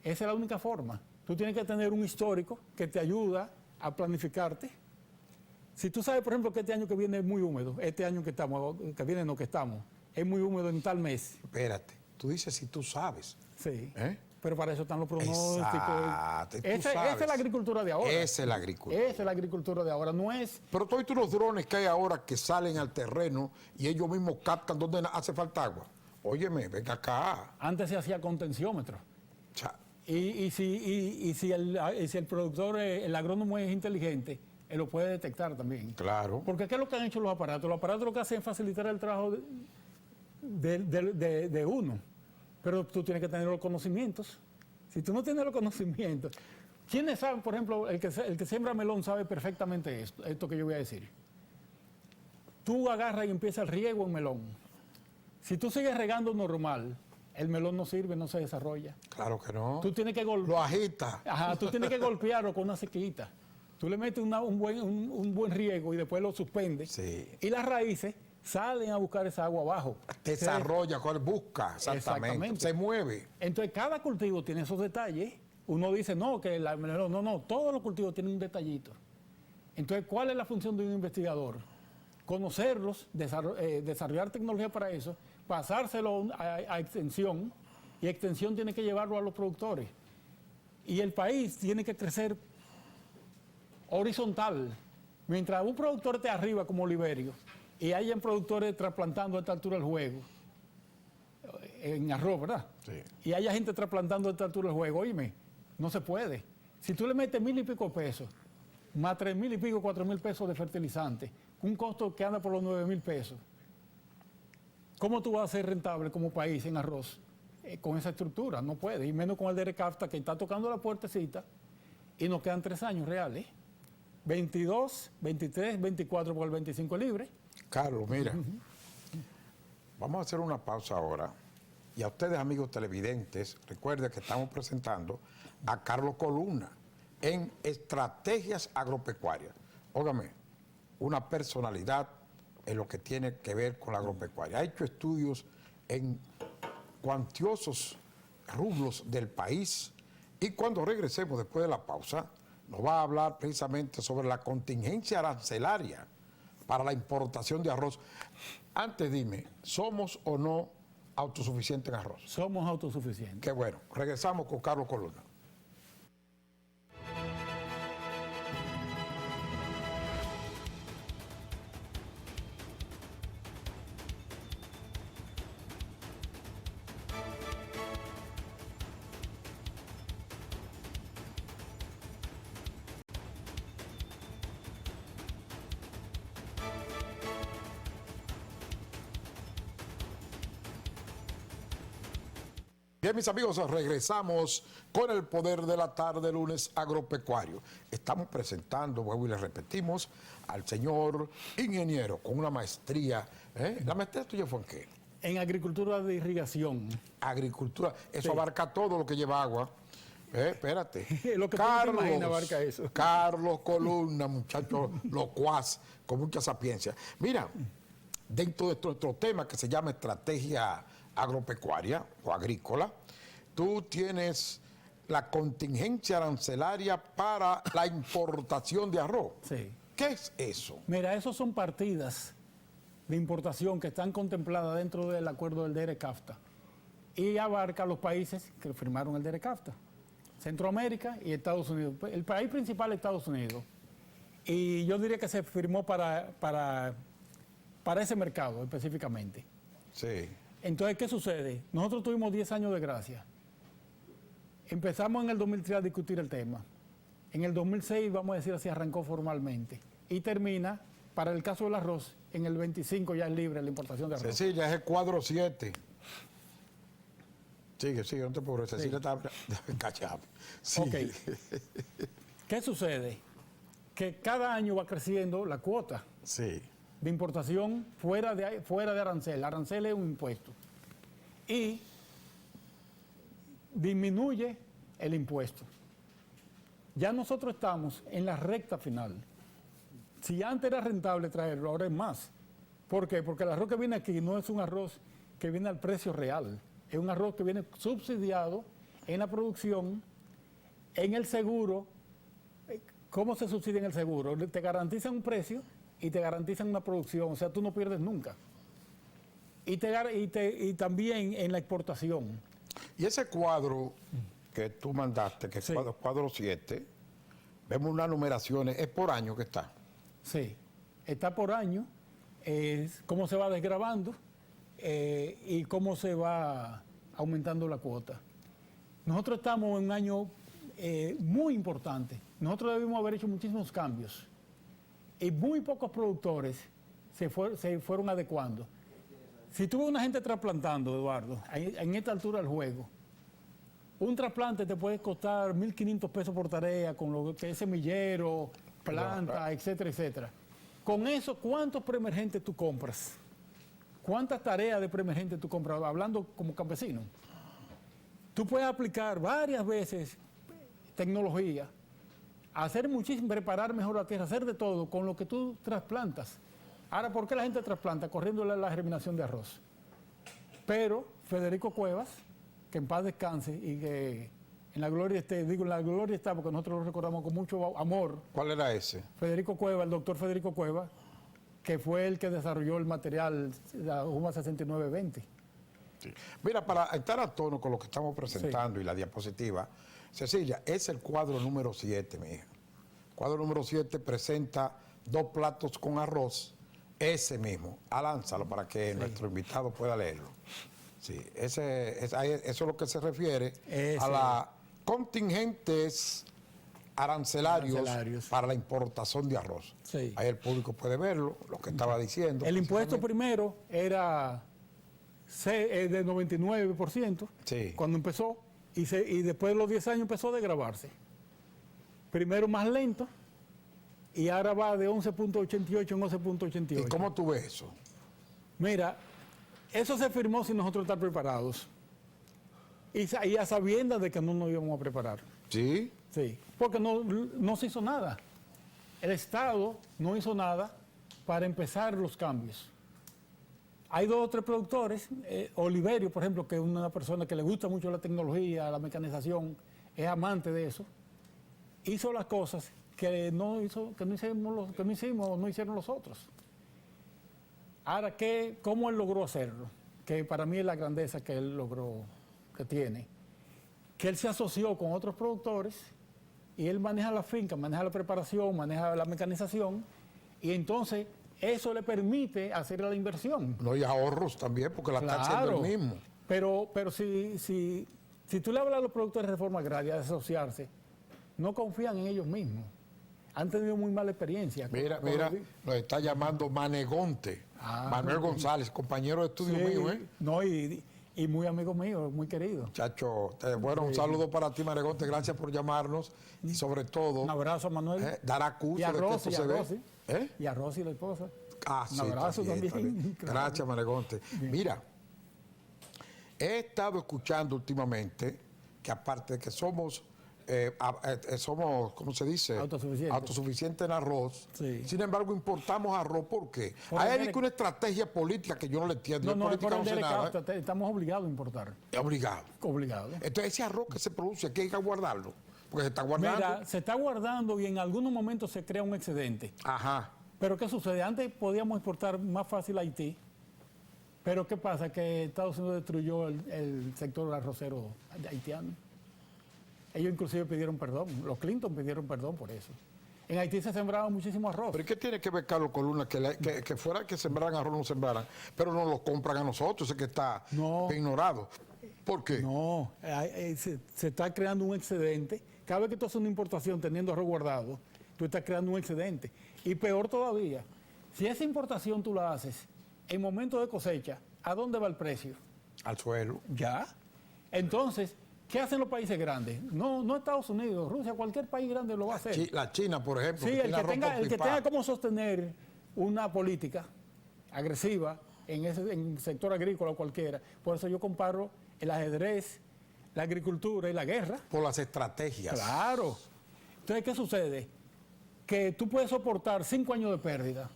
Esa es la única forma. Tú tienes que tener un histórico que te ayuda a planificarte. Si tú sabes, por ejemplo, que este año que viene es muy húmedo, este año que estamos, es muy húmedo en tal mes. Espérate, tú dices si tú sabes. Sí. ¿Eh? Pero para eso están los pronósticos. Exacto, tú Esa sabes. es la agricultura de ahora. Esa es la agricultura. Esa es la agricultura de ahora, no es... Pero todos los drones que hay ahora que salen al terreno y ellos mismos captan dónde hace falta agua. Óyeme, venga acá. Antes se hacía con tensiómetro. O sea, Y si el productor, el agrónomo es inteligente, él lo puede detectar también. claro. Porque ¿qué es lo que han hecho los aparatos? Los aparatos lo que hacen es facilitar el trabajo de uno. Pero tú tienes que tener los conocimientos. Si tú no tienes los conocimientos... ¿Quiénes saben, por ejemplo, el que siembra melón sabe perfectamente esto que yo voy a decir? Tú agarras y empiezas el riego en melón. Si tú sigues regando normal, el melón no sirve, no se desarrolla. Claro que no. Tú tienes que Lo agita. tú tienes que golpearlo con una sequita. Tú le metes un buen riego y después lo suspendes. Sí. Y las raíces salen a buscar esa agua abajo. Desarrolla, busca, exactamente. Se mueve. Entonces, cada cultivo tiene esos detalles. Uno dice, no, que no, todos los cultivos tienen un detallito. Entonces, ¿cuál es la función de un investigador? Conocerlos, desarrollar tecnología para eso, pasárselo a extensión, y extensión tiene que llevarlo a los productores. Y el país tiene que crecer horizontal. Mientras un productor esté arriba como Oliverio, y hayan productores trasplantando a esta altura del juego, en arroz, ¿verdad? Sí. Y haya gente trasplantando a esta altura del juego, oíme, no se puede. Si tú le metes 1,000 y pico pesos, más 3,000 y pico, 4,000 pesos de fertilizante, un costo que anda por los 9,000 pesos, ¿cómo tú vas a ser rentable como país en arroz con esa estructura? No puede, y menos con el DERECAFTA que está tocando la puertecita y nos quedan 3 años reales. 22, 23, 24 por el 25 libre. Carlos, mira, vamos a hacer una pausa ahora. Y a ustedes, amigos televidentes, recuerden que estamos presentando a Carlos Columna en Estrategias Agropecuarias. Óigame, una personalidad en lo que tiene que ver con la agropecuaria. Ha hecho estudios en cuantiosos rubros del país y cuando regresemos después de la pausa, nos va a hablar precisamente sobre la contingencia arancelaria para la importación de arroz. Antes dime, ¿somos o no autosuficientes en arroz? Somos autosuficientes. Qué bueno. Regresamos con Carlos Columna. Bien, mis amigos, regresamos con el poder de la tarde, lunes agropecuario. Estamos presentando, vuelvo y le repetimos, al señor ingeniero con una maestría. ¿La maestría tuya fue en qué? En agricultura de irrigación. Agricultura. Eso Sí. abarca todo lo que lleva agua. Espérate. Lo que tú no te imaginas abarca eso. Carlos Columna, muchacho locuaz, con mucha sapiencia. Mira, dentro de nuestro tema que se llama estrategia agropecuaria o agrícola, tú tienes la contingencia arancelaria para la importación de arroz. Sí. ¿Qué es eso? Mira, esos son partidas de importación que están contempladas dentro del acuerdo del DERECAFTA y abarca los países que firmaron el DERECAFTA, Centroamérica y Estados Unidos. El país principal es Estados Unidos. Y yo diría que se firmó para ese mercado específicamente. Sí. Entonces, ¿qué sucede? Nosotros tuvimos 10 años de gracia. Empezamos en el 2003 a discutir el tema. En el 2006, vamos a decir así, arrancó formalmente. Y termina, para el caso del arroz, en el 25 ya es libre la importación de arroz. Cecilia, es el cuadro 7. Sigue, no te preocupes. Cecilia está cachada. Sí. Ok. ¿Qué sucede? Que cada año va creciendo la cuota Sí. de importación fuera de arancel. Arancel es un impuesto. Y disminuye el impuesto. Ya nosotros estamos en la recta final. Si antes era rentable traerlo, ahora es más. ¿Por qué? Porque el arroz que viene aquí no es un arroz que viene al precio real. Es un arroz que viene subsidiado en la producción, en el seguro. ¿Cómo se subsidia en el seguro? Te garantizan un precio y te garantizan una producción. O sea, tú no pierdes nunca. Y también en la exportación. Y ese cuadro que tú mandaste, que es Sí. cuadro 7, vemos unas numeraciones, es por año que está. Sí, está por año, cómo se va desgravando y cómo se va aumentando la cuota. Nosotros estamos en un año muy importante. Nosotros debimos haber hecho muchísimos cambios y muy pocos productores se fueron adecuando. Si tuve una gente trasplantando, Eduardo, en esta altura del juego, un trasplante te puede costar 1.500 pesos por tarea con lo que es semillero, planta, etcétera, etcétera. Con eso, ¿cuántos preemergentes tú compras? ¿Cuántas tareas de preemergente tú compras? Hablando como campesino. Tú puedes aplicar varias veces tecnología, hacer muchísimo, preparar mejor la tierra, hacer de todo con lo que tú trasplantas. Ahora, ¿por qué la gente trasplanta? Corriéndole la germinación de arroz. Pero Federico Cuevas, que en paz descanse y que en la gloria esté, digo en la gloria está porque nosotros lo recordamos con mucho amor. ¿Cuál era ese? Federico Cuevas, el doctor Federico Cuevas, que fue el que desarrolló el material, la UMA 6920. Sí. Mira, para estar a tono con lo que estamos presentando y la diapositiva, Cecilia, es el cuadro número 7, mi hija. El cuadro número 7 presenta 2 platos con arroz, ese mismo. Alánzalo para que nuestro invitado pueda leerlo. Sí, eso es lo que se refiere a las contingentes arancelarios para la importación de arroz. Sí. Ahí el público puede verlo, lo que estaba diciendo. El impuesto primero era de 99% Sí. cuando empezó y después de los 10 años empezó a desgravarse. Primero más lento y ahora va de 11.88 en 11.88. ¿Y cómo tú ves eso? Mira, eso se firmó sin nosotros estar preparados y a sabiendas de que no nos íbamos a preparar. Sí. Sí, porque no se hizo nada. El Estado no hizo nada para empezar los cambios. Hay 2 o 3 productores, Oliverio, por ejemplo, que es una persona que le gusta mucho la tecnología, la mecanización, es amante de eso, hizo las cosas que no hicieron los otros. Ahora, ¿cómo él logró hacerlo? Que para mí es la grandeza que él logró, que tiene. Que él se asoció con otros productores y él maneja la finca, maneja la preparación, maneja la mecanización y entonces eso le permite hacer la inversión. No hay ahorros también porque la está haciendo el mismo. Pero si tú le hablas a los productores de reforma agraria de asociarse, no confían en ellos mismos. Han tenido muy mala experiencia. Mira, nos está llamando Manegonte, Manuel González, compañero de estudio mío, ¿eh? No, y muy amigo mío, muy querido. Chacho, bueno, un saludo para ti, Manegonte, gracias por llamarnos y sobre todo... Un abrazo a Manuel. Dar acuso y a de que Rosy, esto se ve. Y a Rosy, la esposa. Sí, un abrazo también. Claro. Gracias, Manegonte. Bien. Mira, he estado escuchando últimamente que aparte de que somos, ¿cómo se dice? Autosuficientes en arroz. Sí. Sin embargo, importamos arroz. ¿Por qué? Por Hay una estrategia política que yo no le entiendo. No, es política por el no sé nada, DLK, estamos obligados a importar. Es obligado. Obligado. Entonces, ese arroz que se produce, aquí hay que guardarlo. Porque se está guardando. Mira, se está guardando y en algunos momentos se crea un excedente. Ajá. Pero ¿qué sucede? Antes podíamos exportar más fácil a Haití. Pero ¿qué pasa? Que Estados Unidos destruyó el sector arrocero haitiano. Ellos inclusive pidieron perdón. Los Clinton pidieron perdón por eso. En Haití se sembraba muchísimo arroz. ¿Pero qué tiene que ver Carlos Coluna? Que fuera que sembraran arroz, no sembraran. Pero no lo compran a nosotros, ese que está ignorado. ¿Por qué? No, se está creando un excedente. Cada vez que tú haces una importación teniendo arroz guardado, tú estás creando un excedente. Y peor todavía, si esa importación tú la haces en momento de cosecha, ¿a dónde va el precio? Al suelo. Ya. Entonces, ¿qué hacen los países grandes? No Estados Unidos, Rusia, cualquier país grande lo va a hacer. La China, por ejemplo. Sí, el que tenga cómo sostener una política agresiva en el sector agrícola o cualquiera. Por eso yo comparo el ajedrez, la agricultura y la guerra. Por las estrategias. Claro. Entonces, ¿qué sucede? que tú puedes soportar 5 años de pérdida.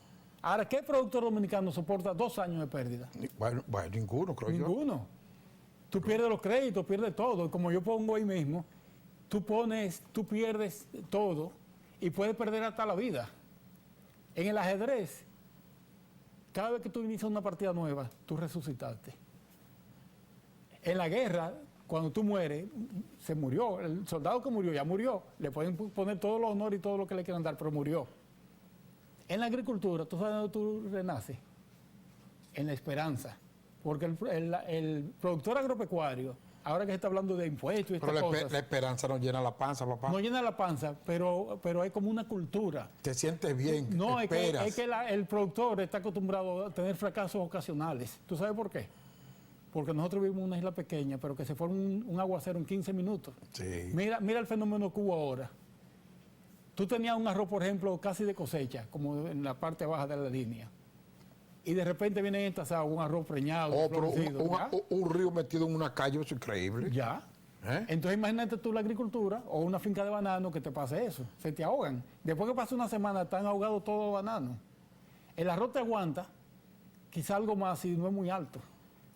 Ahora, ¿qué productor dominicano soporta 2 años de pérdida? Bueno, ninguno, creo yo. Ninguno. Tú pierdes los créditos, pierdes todo. Como yo pongo ahí mismo, tú pierdes todo y puedes perder hasta la vida. En el ajedrez, cada vez que tú inicias una partida nueva, tú resucitaste. En la guerra, cuando tú mueres, se murió. El soldado que murió ya murió. Le pueden poner todos los honores y todo lo que le quieran dar, pero murió. En la agricultura, ¿tú sabes dónde tú renaces? En la esperanza. Porque el productor agropecuario, ahora que se está hablando de impuestos y Pero estas cosas, la esperanza no llena la panza, papá. no llena la panza, pero hay como una cultura. Te sientes bien, No, esperas. es que el productor está acostumbrado a tener fracasos ocasionales. ¿Tú sabes por qué? Porque nosotros vivimos en una isla pequeña, pero que se forma un aguacero en 15 minutos. Sí. Mira el fenómeno que hubo ahora. Tú tenías un arroz, por ejemplo, casi de cosecha, como en la parte baja de la línea. Y de repente viene entasado un arroz preñado, Pero florecido, un río metido en una calle, eso es increíble. ya. ¿Eh? Entonces imagínate tú la agricultura o una finca de banano que te pase eso. Se te ahogan. Después que pasa una semana, están ahogados todos los bananos. El arroz te aguanta, quizá algo más si no es muy alto.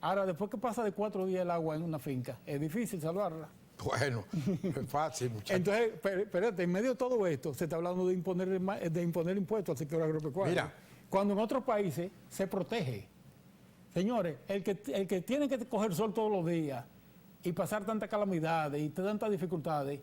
Ahora, después que pasa de 4 días el agua en una finca, es difícil salvarla. Bueno, es fácil, muchachos. Entonces, espérate, en medio de todo esto, se está hablando de imponer impuestos al sector agropecuario. Mira. Cuando en otros países se protege. Señores, el que tiene que coger sol todos los días y pasar tantas calamidades y tantas dificultades,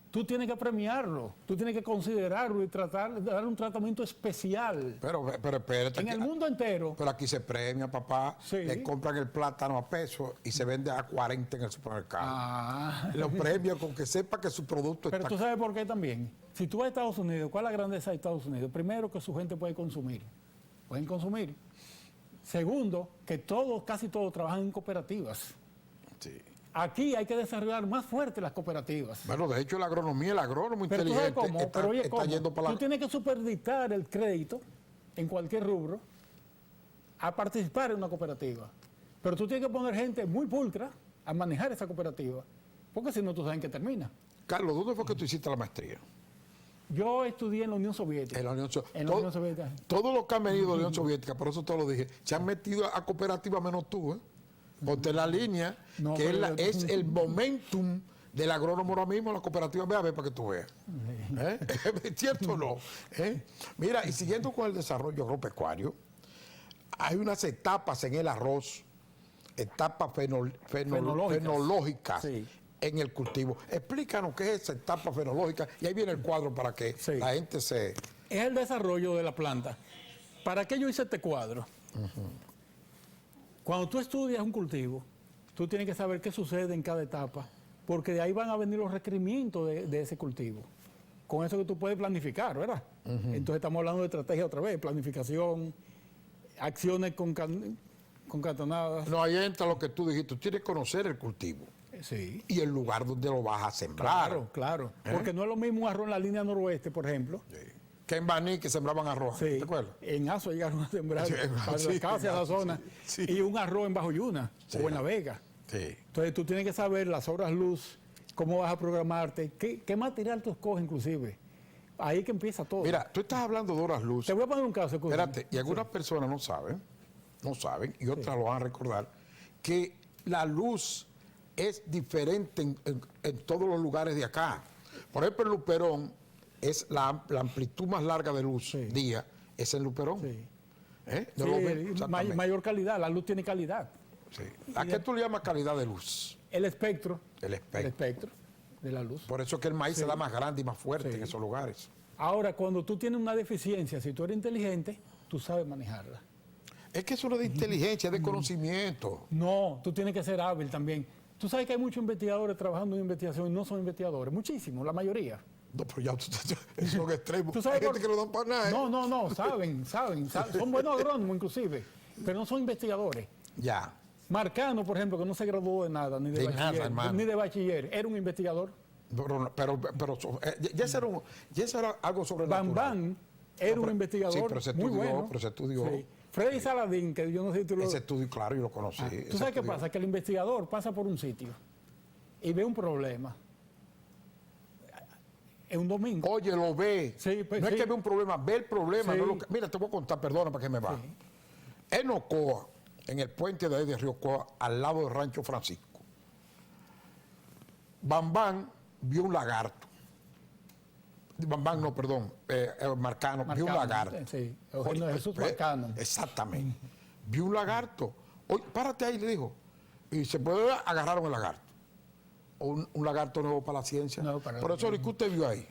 tú tienes que premiarlo, tú tienes que considerarlo y tratar de darle un tratamiento especial. Pero espérate. En el mundo entero. Pero aquí se premia, papá. Sí. Le compran el plátano a peso y se vende a 40 en el supermercado. Ah. Lo premian con que sepa que su producto Pero está... tú sabes por qué también. Si tú vas a Estados Unidos, ¿cuál es la grandeza de Estados Unidos? Primero, que su gente puede consumir. Pueden consumir. Segundo, que casi todos trabajan en cooperativas. Sí. Aquí hay que desarrollar más fuerte las cooperativas. Bueno, de hecho, la agronomía, el agrónomo Pero tú sabes inteligente cómo, está, pero oye, está ¿cómo? yendo para Tú la... tienes que supeditar el crédito en cualquier rubro a participar en una cooperativa. Pero tú tienes que poner gente muy pulcra a manejar esa cooperativa, porque si no, tú sabes en qué termina. Carlos, ¿dónde fue que tú hiciste la maestría? Yo estudié en la Unión Soviética. En la Unión Soviética. En la Unión Soviética. Todos los que han venido de la Unión Soviética, por eso te lo dije, se han metido a cooperativa menos tú, ¿eh? Ponte la línea, No, que pero es el momentum del agrónomo ahora mismo, la cooperativa, ve a ver para que tú veas. ¿Eh? ¿Es cierto o no? ¿Eh? Mira, y siguiendo con el desarrollo agropecuario, hay unas etapas en el arroz, etapas fenológicas Sí. en el cultivo. Explícanos qué es esa etapa fenológica, y ahí viene el cuadro para que Sí. la gente se... Es el desarrollo de la planta. ¿Para qué yo hice este cuadro? Cuando tú estudias un cultivo, tú tienes que saber qué sucede en cada etapa, porque de ahí van a venir los requerimientos de ese cultivo. Con eso que tú puedes planificar, ¿verdad? Entonces estamos hablando de estrategia otra vez, planificación, acciones concatenadas. No, ahí entra lo que tú dijiste, tú tienes que conocer el cultivo Sí. y el lugar donde lo vas a sembrar. Claro, claro. Porque no es lo mismo un arroz en la línea noroeste, por ejemplo. Sí. Que en Baní que sembraban arroz, Sí. ¿te acuerdas? En Azo llegaron a sembrar Sí, para sí, casi a la sí, zona. sí. Y un arroz en Bajo Yuna Sí. o en La Vega. Sí. Entonces tú tienes que saber las horas luz, cómo vas a programarte, qué material tú escoges inclusive. Ahí que empieza todo. Mira, tú estás hablando de horas luz. Te voy a poner un caso. escúchame. Espérate, y algunas personas no saben, y otras lo van a recordar, que la luz es diferente en todos los lugares de acá. Por ejemplo, en Luperón es la amplitud más larga de luz Sí. día, es en Luperón. Sí. ¿Eh? Sí, No lo ven, exactamente. mayor calidad, la luz tiene calidad. Sí. ¿A qué tú le llamas calidad de luz? El espectro. El espectro. El espectro de la luz. Por eso es que el maíz se da más grande y más fuerte Sí. en esos lugares. Ahora, cuando tú tienes una deficiencia, si tú eres inteligente, tú sabes manejarla. Es que eso no es de inteligencia, es de conocimiento. No, tú tienes que ser hábil también. Tú sabes que hay muchos investigadores trabajando en investigación y no son investigadores, muchísimos, la mayoría. No, pero ya esos son extremos. ¿Tú sabes Hay gente por- que no dan para nada. ¿eh? No, saben. Son buenos agrónomos inclusive, pero no son investigadores. Ya. Marcano, por ejemplo, que no se graduó de nada, ni de, De nada, bachiller, hermano. ni de bachiller, era un investigador. Ya eso era algo sobrenatural. Bam era No, un pero- investigador sí, pero se muy estudió, bueno. pero se estudió. Sí. Freddy Saladín, que yo no sé si tú lo... Ese estudio, claro, yo lo conocí. Ah, ese ¿tú sabes qué estudio. pasa? Que el investigador pasa por un sitio y ve un problema. Es un domingo. Oye, lo ve. Sí, pues, no es sí. que ve un problema, ve el problema. Sí. No lo que- mira, te voy a contar, perdona para que me va. Sí. En Ocoa, en el puente de ahí de Río Ocoa, al lado del Rancho Francisco, Bambán vio un lagarto. Bambán, no, perdón, Marcano, vio un lagarto. Sí, Eugenio Oye, Jesús Marcano. Exactamente. Vio un lagarto. Oye, párate ahí, le dijo. Y se puede agarrar un lagarto. O un lagarto nuevo para la ciencia. Nuevo para la Profesor, ¿y qué usted vio ahí?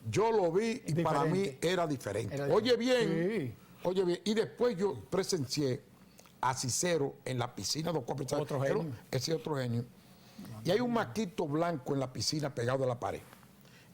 Yo lo vi y para mí Diferente. era diferente. Era Oye diferente. bien, oye bien. Y después yo presencié a Cicero en la piscina de Ocoa. Otro genio. Ese otro genio. Y hay un maquito blanco en la piscina pegado a la pared.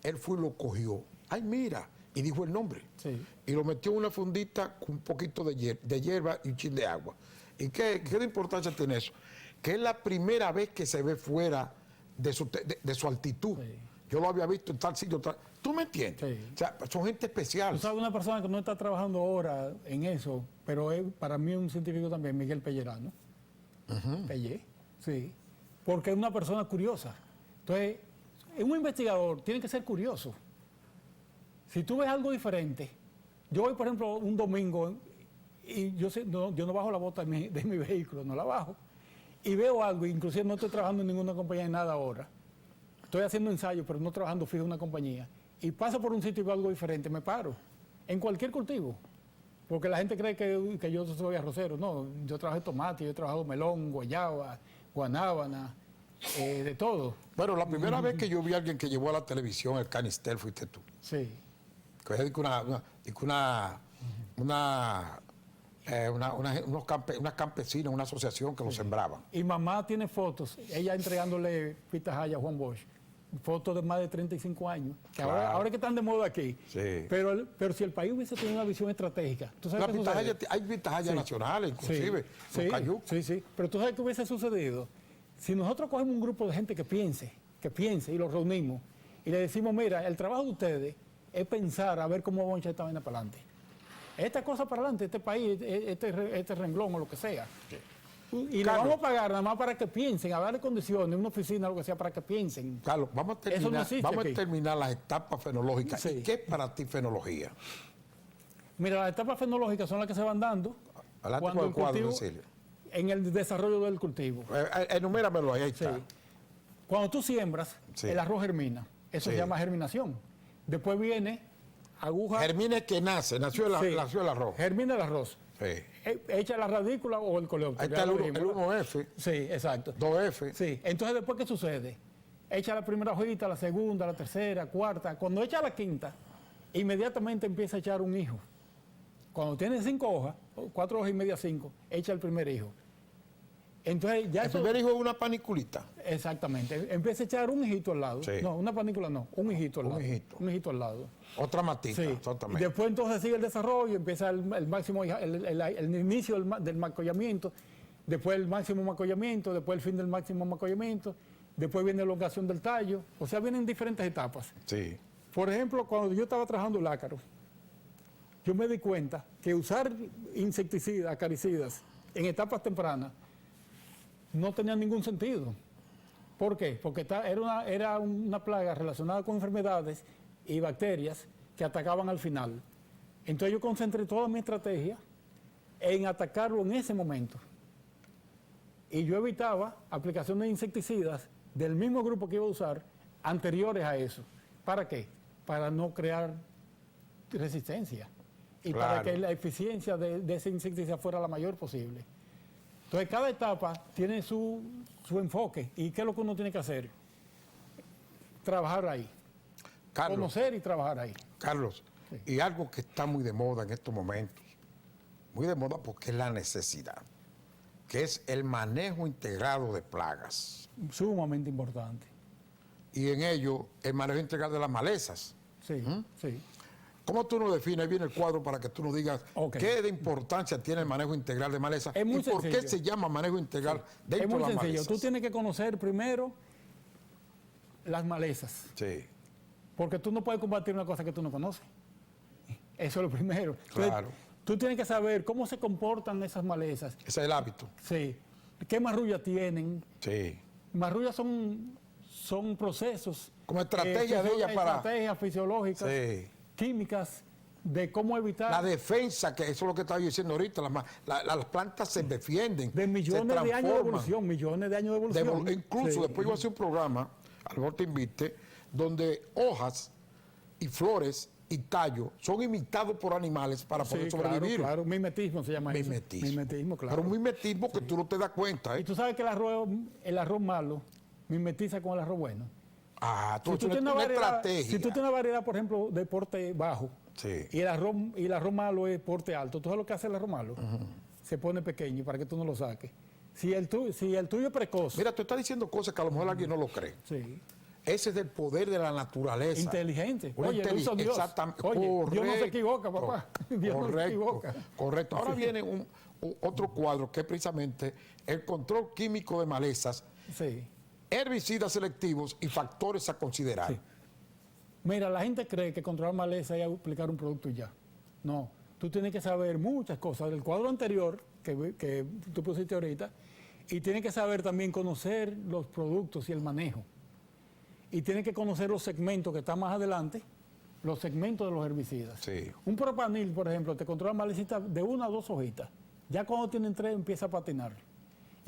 Él fue y lo cogió. Ay, mira. Y dijo el nombre. Sí. Y lo metió en una fundita con un poquito de hierba y un chin de agua. ¿Y qué de importancia tiene eso? Que es la primera vez que se ve fuera de su altitud. Sí. Yo lo había visto en tal sitio. ¿Tú me entiendes? Sí. O sea, son gente especial. Tú sabes, una persona que no está trabajando ahora en eso, pero es para mí un científico también, Miguel Pellerano. Pellé, sí. Porque es una persona curiosa. Entonces, un investigador tiene que ser curioso. Si tú ves algo diferente, yo voy, por ejemplo, un domingo y yo no bajo la bota de mi vehículo, no la bajo, y veo algo, inclusive no estoy trabajando en ninguna compañía en nada ahora. Estoy haciendo ensayos, pero no trabajando fijo en una compañía. Y paso por un sitio y veo algo diferente, me paro. En cualquier cultivo. Porque la gente cree que yo soy arrocero. No, yo trabajé tomate, yo he trabajado melón, guayaba, guanábana, de todo. Bueno, la primera vez que yo vi a alguien que llevó a la televisión el canistel fuiste tú. Sí. Que es unas campesinas, una asociación que lo sembraban. Y mamá tiene fotos, ella entregándole pitahaya a Juan Bosch. Fotos de más de 35 años. Que Claro. ahora que están de moda aquí. Sí. Pero si el país hubiese tenido una visión estratégica, ¿tú sabes La qué sucede? pitahaya, hay pitahayas Sí. nacionales, inclusive. Sí, los cayucos. sí. Pero tú sabes qué hubiese sucedido. Si nosotros cogemos un grupo de gente que piense y los reunimos y le decimos, mira, el trabajo de ustedes es pensar a ver cómo vamos a echar esta vaina para adelante. Esta cosa para adelante, este país, este renglón o lo que sea. Y le Carlos. vamos a pagar nada más para que piensen, a darle condiciones, una oficina o lo que sea, para que piensen. Carlos, vamos a Eso no terminar, existe aquí. terminar las etapas fenológicas. Sí. ¿Y qué es para ti fenología? Mira, las etapas fenológicas son las que se van dando Adelante con el cuadro, Cecilia. en el desarrollo del cultivo. Enuméramelo ahí Sí. está. Cuando tú siembras, Sí. el arroz germina. Eso Sí. se llama germinación. Después viene aguja. Germina es que nace, nació Sí. el arroz. Germina el arroz. Sí. Echa la radícula o el coleóptero. Ahí ya está el lo dijimos, ¿no? 1F, Sí, exacto. 2F. Sí, entonces después, ¿qué sucede? Echa la primera hojita, la segunda, la tercera, cuarta. Cuando echa la quinta, inmediatamente empieza a echar un hijo. Cuando tiene 5 hojas, 4 hojas y media, 5, echa el primer hijo. Entonces ya El eso... primer hijo es una paniculita. Exactamente. Empieza a echar un hijito al lado. Sí. No, una panícula no, un hijito al Un lado. hijito. Un hijito al lado. Otra matita, Sí. Y exactamente. después entonces sigue el desarrollo, empieza el máximo, el inicio del macollamiento, después el máximo macollamiento, después el fin del máximo macollamiento, después viene la elongación del tallo. O sea, vienen diferentes etapas. Sí. Por ejemplo, cuando yo estaba trabajando el ácaro, yo me di cuenta que usar insecticidas, acaricidas, en etapas tempranas, no tenía ningún sentido. ¿Por qué? Porque era una plaga relacionada con enfermedades y bacterias que atacaban al final. Entonces yo concentré toda mi estrategia en atacarlo en ese momento. Y yo evitaba aplicaciones de insecticidas del mismo grupo que iba a usar anteriores a eso. ¿Para qué? Para no crear resistencia y para Claro. que la eficiencia de ese insecticida fuera la mayor posible. Entonces, cada etapa tiene su enfoque. ¿Y qué es lo que uno tiene que hacer? Trabajar ahí. Carlos, Conocer y trabajar ahí. Carlos, y algo que está muy de moda en estos momentos, muy de moda porque es la necesidad, que es el manejo integrado de plagas. Sumamente importante. Y en ello, el manejo integral de las malezas. Sí, sí. ¿Cómo tú nos defines bien el cuadro para que tú nos digas Ok. qué de importancia tiene el manejo integral de malezas Es muy y por qué sencillo. se llama manejo integral Es dentro muy de las sencillo. malezas? Tú tienes que conocer primero las malezas. Sí, Porque tú no puedes combatir una cosa que tú no conoces. Eso es lo primero. Entonces, claro. tú tienes que saber cómo se comportan esas malezas. Ese es el hábito. Sí. ¿Qué marrullas tienen? Sí, Marrullas son son procesos. Como estrategia que de son ella para... estrategias fisiológicas, Sí. químicas, de cómo evitar. La defensa, que eso es lo que estaba yo diciendo ahorita, las plantas se defienden. De millones se de años de transforman. evolución, millones de años de evolución. Incluso Sí. después yo voy a hacer un programa, a lo mejor te invite, donde hojas y flores y tallos son imitados por animales para poder Sí, sobrevivir. claro, mimetismo se llama Mimetismo. eso. Mimetismo, claro. Pero un mimetismo que tú no te das cuenta. Y tú sabes que el arroz malo mimetiza con el arroz bueno. Ah, tú, Si tú es tienes una variedad, estrategia. si tú tienes una variedad, por ejemplo, de porte bajo, Sí. y el arroz malo es porte alto, ¿tú sabes lo que hace el arroz malo? Se pone pequeño para que tú no lo saques. Si el tuyo es precoz, Mira, tú estás diciendo cosas que a lo mejor alguien no lo cree. sí, Ese es el poder de la naturaleza. inteligente. Una Oye, lo hizo Dios. Exactamente. Oye, Dios no se Correcto. equivoca, papá. Dios no se equivoca. Correcto. Ahora viene otro cuadro que es precisamente el control químico de malezas, Sí. herbicidas selectivos y factores a considerar. Sí. Mira, la gente cree que controlar maleza es aplicar un producto y ya. No, tú tienes que saber muchas cosas del cuadro anterior que tú pusiste ahorita y tienes que saber también conocer los productos y el manejo. Y tienes que conocer los segmentos que están más adelante, los segmentos de los herbicidas. Sí. Un propanil, por ejemplo, te controla malecita de 1 a 2 hojitas. Ya cuando tienen 3 empieza a patinar.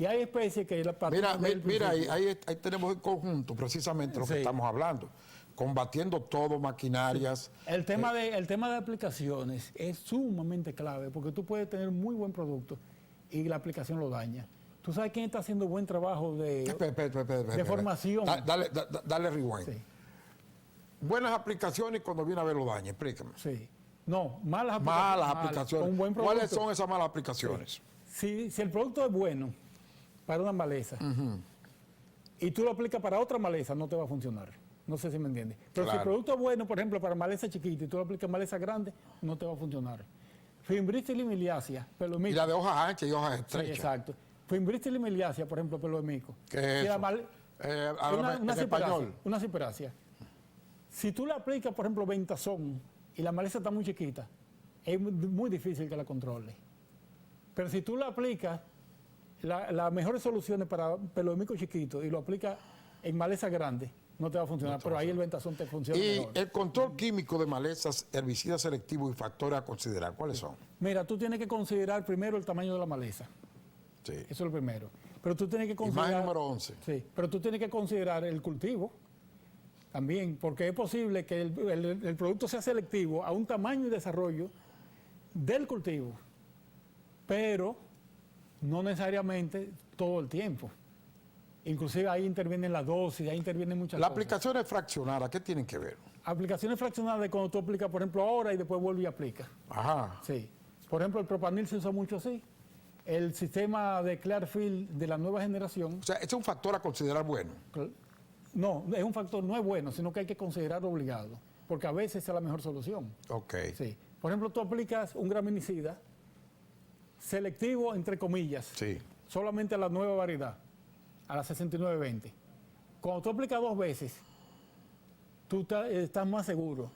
Y hay especies que patinan desde el Mira principio. ahí tenemos en conjunto precisamente lo que Sí. estamos hablando. Combatiendo todo, maquinarias. El tema de aplicaciones es sumamente clave porque tú puedes tener muy buen producto y la aplicación lo daña. ¿Tú sabes quién está haciendo buen trabajo de formación? Dale rewind. Sí, Buenas aplicaciones y cuando viene a ver lo daña. Explícame. sí. No, malas Malas aplicaciones. aplicaciones. Un buen ¿Cuáles producto. son esas malas aplicaciones? Si el producto es bueno para una maleza y tú lo aplicas para otra maleza, no te va a funcionar. No sé si me entiendes. Pero si Claro. el producto es bueno, por ejemplo, para maleza chiquita y tú lo aplicas en maleza grande, no te va a funcionar. Fimbristil y miliacia, pelo de Y mico. la de hojas anchas y hojas Sí, estrechas. exacto. Fimbristil y miliacia, por ejemplo, pelo de mico. ¿Qué es Y la eso? mal- En una español. ciperácea, una ciperácea. Si tú le aplicas, por ejemplo, ventazón y la maleza está muy chiquita, es muy difícil que la controle. Pero si tú le aplicas las mejores soluciones para pelo de mico chiquito y lo aplicas en maleza grande, no te va a funcionar. Pero ahí el ventazón te funciona Y mejor. el control químico de malezas, herbicidas selectivos y factores a considerar, ¿cuáles son? Mira, tú tienes que considerar primero el tamaño de la maleza. Sí. Eso es lo primero. Pero tú tienes que Imagen considerar... número 11. Sí, pero tú tienes que considerar el cultivo también, porque es posible que el producto sea selectivo a un tamaño y desarrollo del cultivo, pero no necesariamente todo el tiempo. Inclusive ahí intervienen las dosis, ahí intervienen muchas Las cosas. aplicaciones fraccionadas, ¿qué tienen que ver? Aplicaciones fraccionadas de cuando tú aplicas, por ejemplo, ahora y después vuelves y aplicas. Ajá. Sí. Por ejemplo, el propanil se usa mucho así. El sistema de Clearfield de la nueva generación, O sea, ese es un factor a considerar bueno. no, es un factor, no es bueno, sino que hay que considerarlo obligado, porque a veces es la mejor solución. Ok. Sí. Por ejemplo, tú aplicas un graminicida selectivo, entre comillas, Sí. solamente a la nueva variedad, a la 6920. Cuando tú aplicas 2 veces, tú estás más seguro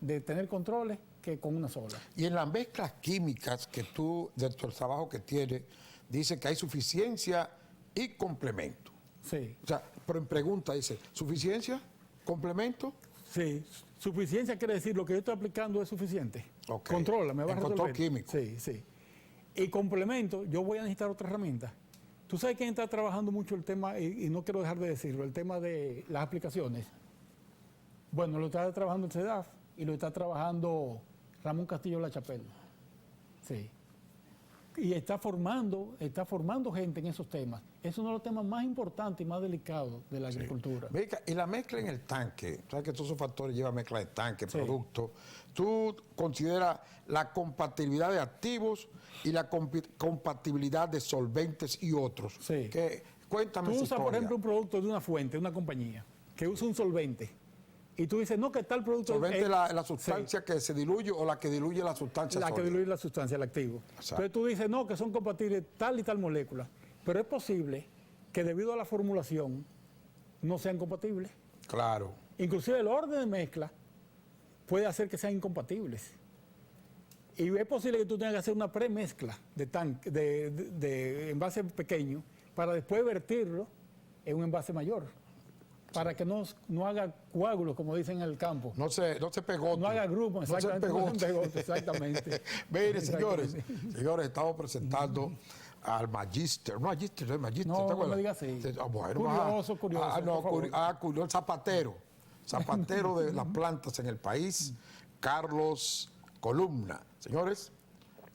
de tener controles que con una sola. Y en las mezclas químicas que tú, de tu trabajo que tienes, dice que hay suficiencia y complemento. Sí, O sea, pero en pregunta dice, ¿suficiencia? ¿Complemento? sí. Suficiencia quiere decir lo que yo estoy aplicando es suficiente. Ok. Controla, me va a En resolver. control químico. Sí, sí. Y complemento, yo voy a necesitar otra herramienta. Tú sabes quién está trabajando mucho el tema, y no quiero dejar de decirlo, el tema de las aplicaciones. Bueno, lo está trabajando el CEDAF y lo está trabajando Ramón Castillo La Chapelle. Sí. Y está formando gente en esos temas. Es uno de los temas más importantes y más delicados de la agricultura. Venga, y la mezcla en el tanque, sabes que todos esos factores llevan mezcla de tanque, Sí. producto. ¿Tú consideras la compatibilidad de activos y la compatibilidad de solventes y otros? Sí. Cuéntame Tú esa usas, por historia. ejemplo, un producto de una fuente, de una compañía, que usa un solvente. Y tú dices, no, que tal producto... Solvente es es la sustancia que se diluye o la que diluye la sustancia la que sólida. diluye la sustancia, el activo. Exacto. Entonces tú dices, no, que son compatibles tal y tal molécula. Pero es posible que debido a la formulación no sean compatibles. Claro. Inclusive el orden de mezcla puede hacer que sean incompatibles. Y es posible que tú tengas que hacer una premezcla de tanque, de envase pequeño para después vertirlo en un envase mayor. para que no haga coágulos, como dicen en el campo. No se pegote. No haga grupo, exactamente. No se pegote. Exactamente. Mire, señores, estamos presentando al Magíster. No, Magíster, no es Magíster, No, ¿te acuerdas? no me digas así. Bueno, Curioso, curioso, no, por favor. curioso, zapatero de las plantas en el país, Carlos Columna. Señores,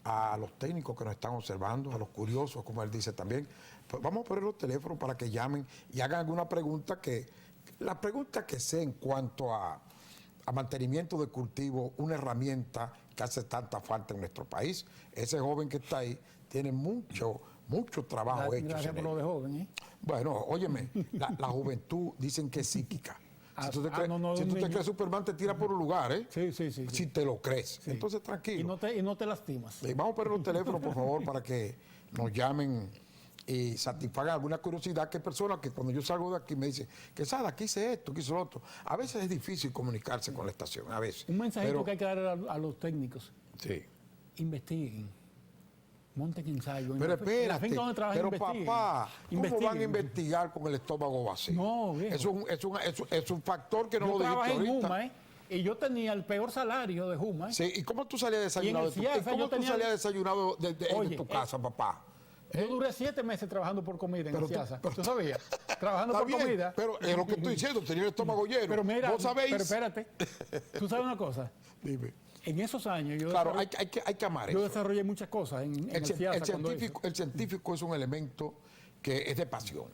a los técnicos que nos están observando, a los curiosos, como él dice también, pues vamos a poner los teléfonos para que llamen y hagan alguna pregunta la pregunta que sea en cuanto a mantenimiento de cultivo, una herramienta que hace tanta falta en nuestro país. Ese joven que está ahí tiene mucho trabajo hecho. Gracias por lo de joven, ¿eh? Bueno, óyeme, la juventud dicen que es psíquica. Si tú te crees Superman, te tira por un lugar, ¿eh? Sí. Si te lo crees. Sí. Entonces, tranquilo. Y no te lastimas. Vamos a poner los teléfonos, por favor, para que nos llamen y satisfagan alguna curiosidad. Que hay personas que cuando yo salgo de aquí me dicen, que Sada, aquí hice esto, aquí hice lo otro. A veces es difícil comunicarse con la estación, a veces. Un mensajito que hay que dar a los técnicos. Sí. Investiguen. Monten ensayo. Pero espérate, en la finca donde trabajan, investiguen. Papá, ¿cómo van a investigar con el estómago vacío? No, viejo. Es un factor que no lo dijiste trabajé en ahorita. Juma, y yo tenía el peor salario de Juma. Sí, ¿y cómo tú salías desayunado? De tu casa, papá? Yo duré 7 meses trabajando por comida en el CIASA. ¿Tú sabías? Trabajando por comida. Pero es lo que estoy diciendo, tenía el estómago lleno. Pero mira, ¿vos sabéis? Pero espérate. ¿Tú sabes una cosa? Dime. En esos años hay que amar yo eso. desarrollé muchas cosas en el CIASA. El científico es un elemento que es de pasión,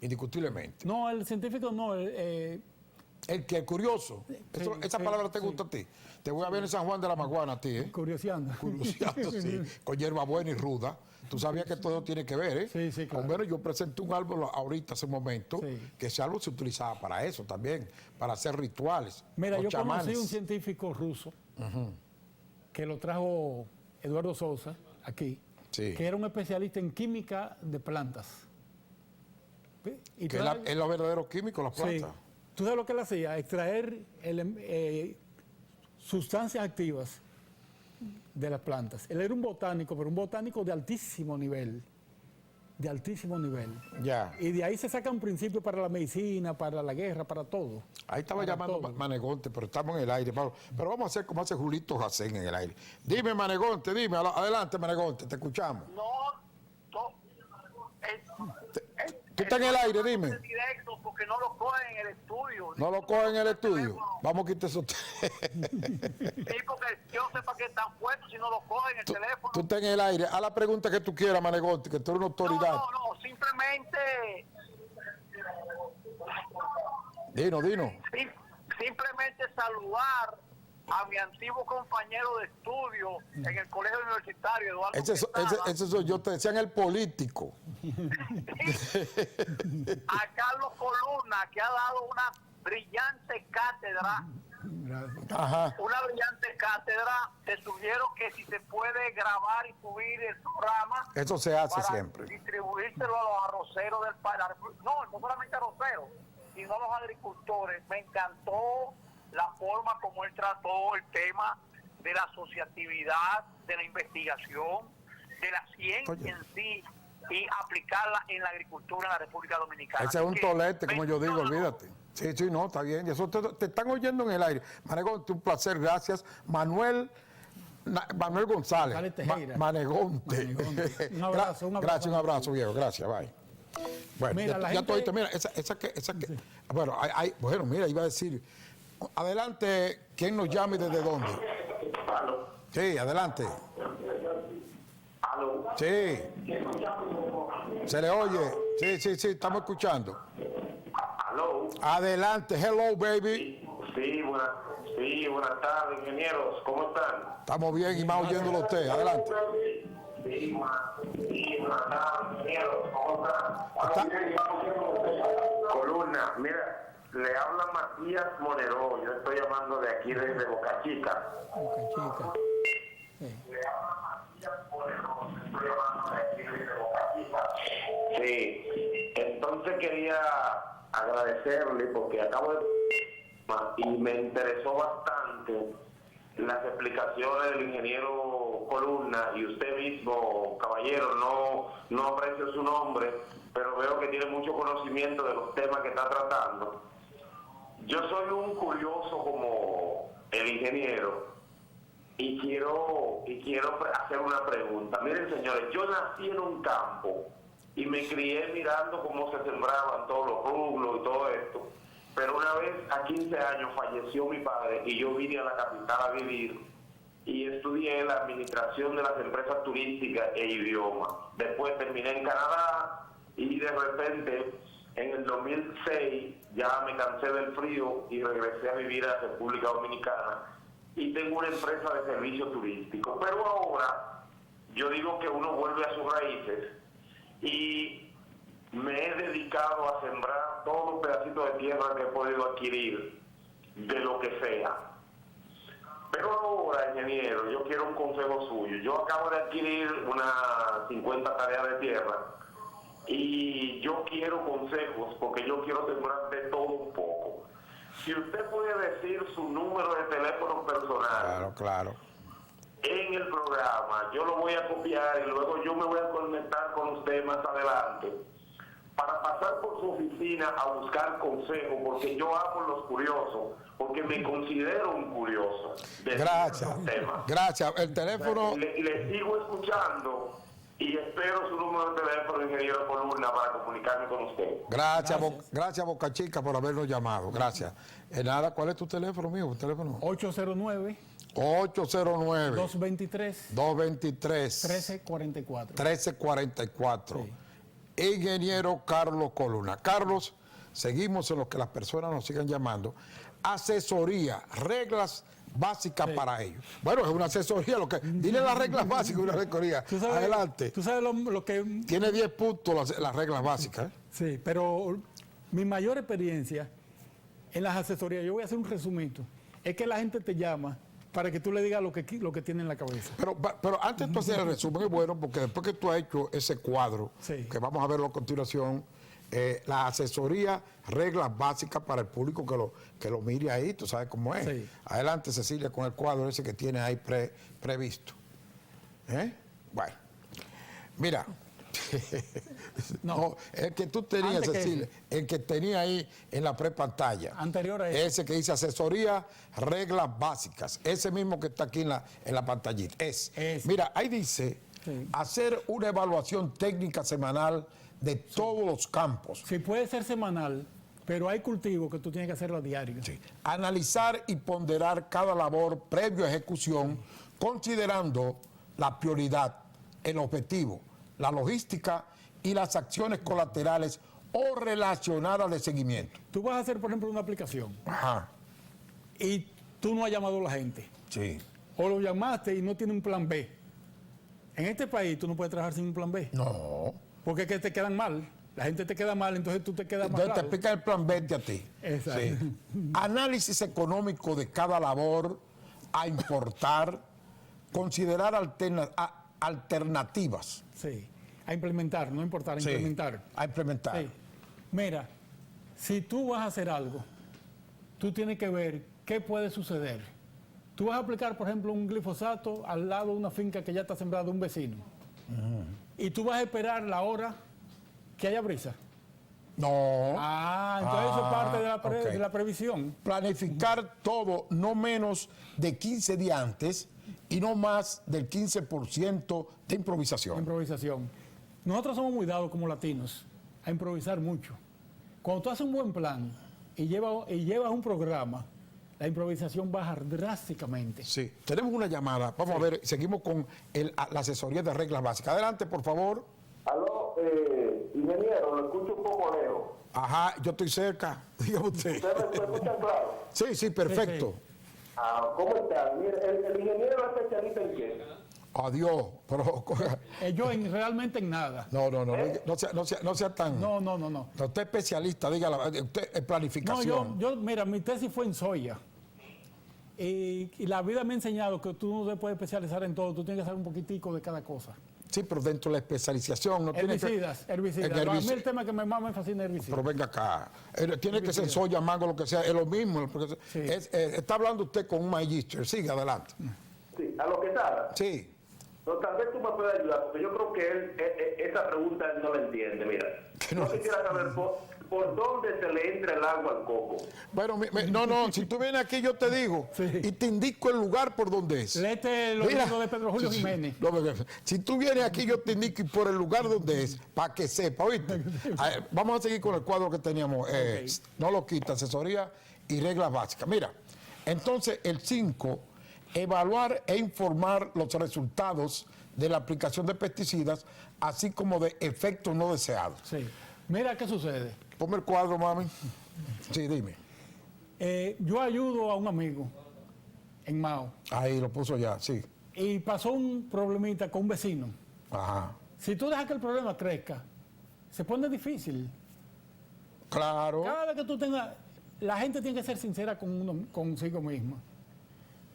indiscutiblemente. No, el científico no. El curioso. Esa palabra te gusta a ti. Te voy a ver en San Juan de la Maguana a ti, ¿eh? Curioseando. Curioseando, sí. Con hierba buena y ruda. Tú sabías que todo tiene que ver, ¿eh? Sí, claro. Bueno, yo presenté un árbol ahorita hace un momento, que ese árbol se utilizaba para eso también, para hacer rituales. Mira, yo conocí un científico ruso que lo trajo Eduardo Sousa aquí, que era un especialista en química de plantas. Y que es lo verdadero químico, las plantas. Sí. ¿Tú sabes lo que él hacía? Extraer sustancias activas de las plantas. Él era un botánico, pero un botánico de altísimo nivel. De altísimo nivel. Ya. Y de ahí se saca un principio para la medicina, para la guerra, para todo. Ahí estaba llamando Manegonte, pero estamos en el aire. Pero vamos a hacer como hace Julito Jacén en el aire. Dime, Manegonte, dime. Adelante, Manegonte, te escuchamos. Tú estás en el aire, dime. Directo porque no lo cogen en el estudio. No lo cogen en el estudio. Vamos a quitar eso. Sí, porque yo no sé para qué están puestos si no lo cogen en el teléfono. Tú estás en el aire. Haz la pregunta que tú quieras, Manegonte, que tú eres una autoridad. No, simplemente... Dino. Simplemente saludar a mi antiguo compañero de estudio en el colegio universitario, Eduardo. Ese soy yo, te decían el político. A Carlos Columna, que ha dado una brillante cátedra. Ajá. Una brillante cátedra. Te sugiero que si se puede grabar y subir el programa. Eso se hace para siempre. Distribuírselo a los arroceros del país. No solamente arroceros, sino a los agricultores. Me encantó la forma como él trató el tema de la asociatividad, de la investigación, de la ciencia en sí y aplicarla en la agricultura en la República Dominicana. Ese es un tolete, como yo digo, olvídate. Sí, no, está bien. Eso te están oyendo en el aire. Manegonte, un placer, gracias. Manuel González. Manegonte. Un abrazo. Gracias, un abrazo, viejo. Gracias, bye. Bueno, mira, esa que. Bueno, mira, iba a decir. Adelante, ¿quién nos llama y desde dónde? ¿Aló? Sí, adelante. ¿Aló? Sí. Se le oye. Sí, estamos escuchando. ¿Aló? Adelante, hello, baby. Sí, buenas tardes, ingenieros. ¿Cómo están? Estamos bien y más oyéndolo usted. Adelante. Sí, buenas tardes, ingenieros. ¿Cómo están? Columna, mira. Le habla Matías Monero, yo estoy llamando de aquí desde Boca Chica. Le habla Matías Monero, estoy llamando de aquí desde Boca Chica. Sí, entonces quería agradecerle porque acabo de... y me interesó bastante las explicaciones del ingeniero Columna y usted mismo, caballero, no aprecio su nombre, pero veo que tiene mucho conocimiento de los temas que está tratando. Yo soy un curioso como el ingeniero y quiero hacer una pregunta. Miren, señores, yo nací en un campo y me crié mirando cómo se sembraban todos los rublos y todo esto. Pero una vez a 15 años falleció mi padre y yo vine a la capital a vivir y estudié la administración de las empresas turísticas e idiomas. Después terminé en Canadá y de repente en el 2006 ya me cansé del frío y regresé a vivir a República Dominicana y tengo una empresa de servicio turístico. Pero ahora yo digo que uno vuelve a sus raíces y me he dedicado a sembrar todos los pedacitos de tierra que he podido adquirir, de lo que sea. Pero ahora, ingeniero, yo quiero un consejo suyo. Yo acabo de adquirir unas 50 tareas de tierra y yo quiero consejos porque yo quiero sembrar de todo un poco. Si usted puede decir su número de teléfono personal. Claro. En el programa, yo lo voy a copiar y luego yo me voy a conectar con usted más adelante para pasar por su oficina a buscar consejos, porque yo amo los curiosos, porque me considero un curioso de estos temas. Gracias. El teléfono... Le sigo escuchando y espero su número de teléfono, ingeniero Columna, para comunicarme con usted. Gracias, Boca Chica, por habernos llamado. Gracias. Nada, ¿cuál es tu teléfono, mío? ¿Tu teléfono? 809 223 1344. Sí. Ingeniero Carlos Columna. Carlos, seguimos en lo que las personas nos sigan llamando. Asesoría, reglas básicas para ellos. Bueno, es una asesoría, dile las reglas básicas de una asesoría. Adelante. Tú sabes lo que... Tiene 10 puntos las reglas básicas. Sí, pero mi mayor experiencia en las asesorías, yo voy a hacer un resumito, es que la gente te llama para que tú le digas lo que tiene en la cabeza. Pero antes de hacer el resumen, es bueno, porque después que tú has hecho ese cuadro, que vamos a verlo a continuación, la asesoría, reglas básicas para el público que lo mire ahí, tú sabes cómo es. Sí. Adelante, Cecilia, con el cuadro ese que tiene ahí previsto. Bueno, mira. No, el que tú tenías, Cecilia, el que tenía ahí en la prepantalla. Anterior a ese que dice asesoría, reglas básicas. Ese mismo que está aquí en la pantallita. Mira, ahí dice hacer una evaluación técnica semanal de todos los campos. Sí, puede ser semanal, pero hay cultivos que tú tienes que hacerlo a diario. Sí. Analizar y ponderar cada labor previo a ejecución, considerando la prioridad, el objetivo, la logística y las acciones colaterales o relacionadas de seguimiento. Tú vas a hacer, por ejemplo, una aplicación. Ajá. Y tú no has llamado a la gente. Sí. O lo llamaste y no tiene un plan B. En este país tú no puedes trabajar sin un plan B. No. Porque es que te quedan mal. La gente te queda mal, entonces tú te quedas mal. Entonces te explica el plan B a ti. Exacto. Sí. Análisis económico de cada labor a importar, considerar alternativas. Sí, a implementar, no importar, a implementar. A implementar. Sí. Mira, si tú vas a hacer algo, tú tienes que ver qué puede suceder. Tú vas a aplicar, por ejemplo, un glifosato al lado de una finca que ya está sembrada de un vecino. Y tú vas a esperar la hora que haya brisa. No. Entonces eso es parte de la previsión. Planificar todo no menos de 15 días antes y no más del 15% de improvisación. Improvisación. Nosotros somos muy dados como latinos a improvisar mucho. Cuando tú haces un buen plan y llevas un programa, la improvisación baja drásticamente. Sí. Tenemos una llamada. Vamos a ver, seguimos con la asesoría de reglas básicas. Adelante, por favor. Aló, ingeniero, lo escucho un poco lejos. Ajá, yo estoy cerca. Dígame usted. ¿Ustedes me escuchan claro? Sí, perfecto. Sí. ¿Cómo están? Mire, el ingeniero es especialista en qué. Adiós, pero... Yo realmente en nada. No sea tan... No. Usted es especialista, dígala, usted es planificación. Mira, mi tesis fue en soya. Y la vida me ha enseñado que tú no te puedes especializar en todo, tú tienes que saber un poquitico de cada cosa. Sí, pero dentro de la especialización no tiene que... Herbicidas. En A mí el tema que más me fascina es herbicida. Pero venga acá, tiene que ser soya, mango, lo que sea, es lo mismo. Porque Sí. está hablando usted con un magister, sigue adelante. Sí, a lo que está. Sí, No, tal vez tú me puedas ayudar, porque yo creo que él, esa pregunta él no la entiende. Mira, Que no yo quisiera saber por dónde se le entra el agua al coco. bueno, no, si tú vienes aquí yo te digo Sí. y te indico el lugar por donde es. Léete los Mira. libros de Pedro Julio Jiménez. No, si tú vienes aquí yo te indico y por el lugar donde es, para que sepa, ¿oíste? A ver, vamos a seguir con el cuadro que teníamos. No lo quita, asesoría y reglas básicas. Mira, entonces el 5, evaluar e informar los resultados de la aplicación de pesticidas, así como de efectos no deseados. Sí. Mira qué sucede. Ponme el cuadro, mami. Sí, dime. Yo ayudo a un amigo en Mao Ahí lo puso ya, sí. y pasó un problemita con un vecino. Ajá. Si tú dejas que el problema crezca, se pone difícil. Claro. Cada vez que tú tengas, la gente tiene que ser sincera consigo misma.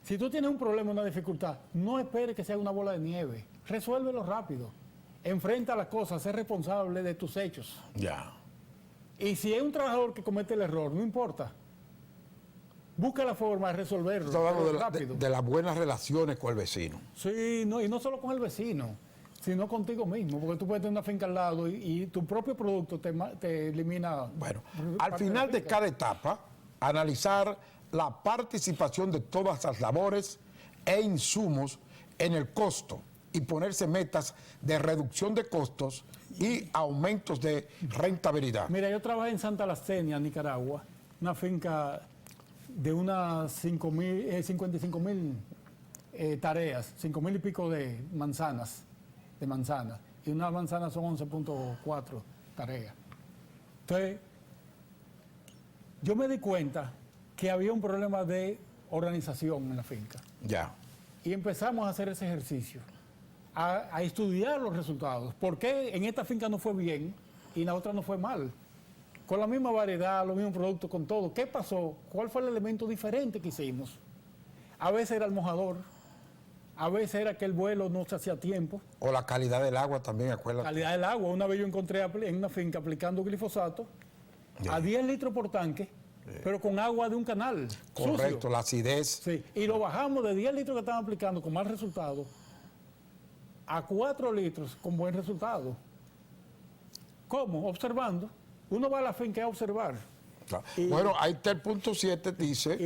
Si tú tienes un problema, una dificultad, no esperes que sea una bola de nieve. Resuélvelo rápido. Enfrenta las cosas, sé responsable de tus hechos. Ya. Y si es un trabajador que comete el error, no importa. Busca la forma de resolverlo Estamos hablando pero de, rápido. de las buenas relaciones con el vecino. Sí, no, y no solo con el vecino, sino contigo mismo, porque tú puedes tener una finca al lado y tu propio producto te elimina. Bueno, al parte de la final de finca. cada etapa, analizar la participación de todas las labores e insumos en el costo y ponerse metas de reducción de costos y aumentos de rentabilidad. Mira, yo trabajé en Santa Lastenia, Nicaragua, una finca de unas 55.000 tareas, 5.000 y pico de manzanas, y una manzana son 11.4 tareas. Entonces, yo me di cuenta que había un problema de organización en la finca. Ya. Y empezamos a hacer ese ejercicio, a estudiar los resultados. ¿Por qué en esta finca no fue bien y en la otra no fue mal? Con la misma variedad, los mismos productos, con todo. ¿Qué pasó? ¿Cuál fue el elemento diferente que hicimos? A veces era el mojador, a veces era que el vuelo no se hacía a tiempo. O la calidad del agua también, acuérdate. Calidad del agua. Una vez yo encontré en una finca aplicando glifosato Ya. a 10 litros por tanque, pero con agua de un canal. Correcto, sucio. la acidez. Sí, y lo bajamos de 10 litros que estaban aplicando con mal resultado a 4 litros con buen resultado. ¿Cómo? Observando. Uno va a la finca a observar. Claro. Y- Bueno, ahí está el punto 7, dice.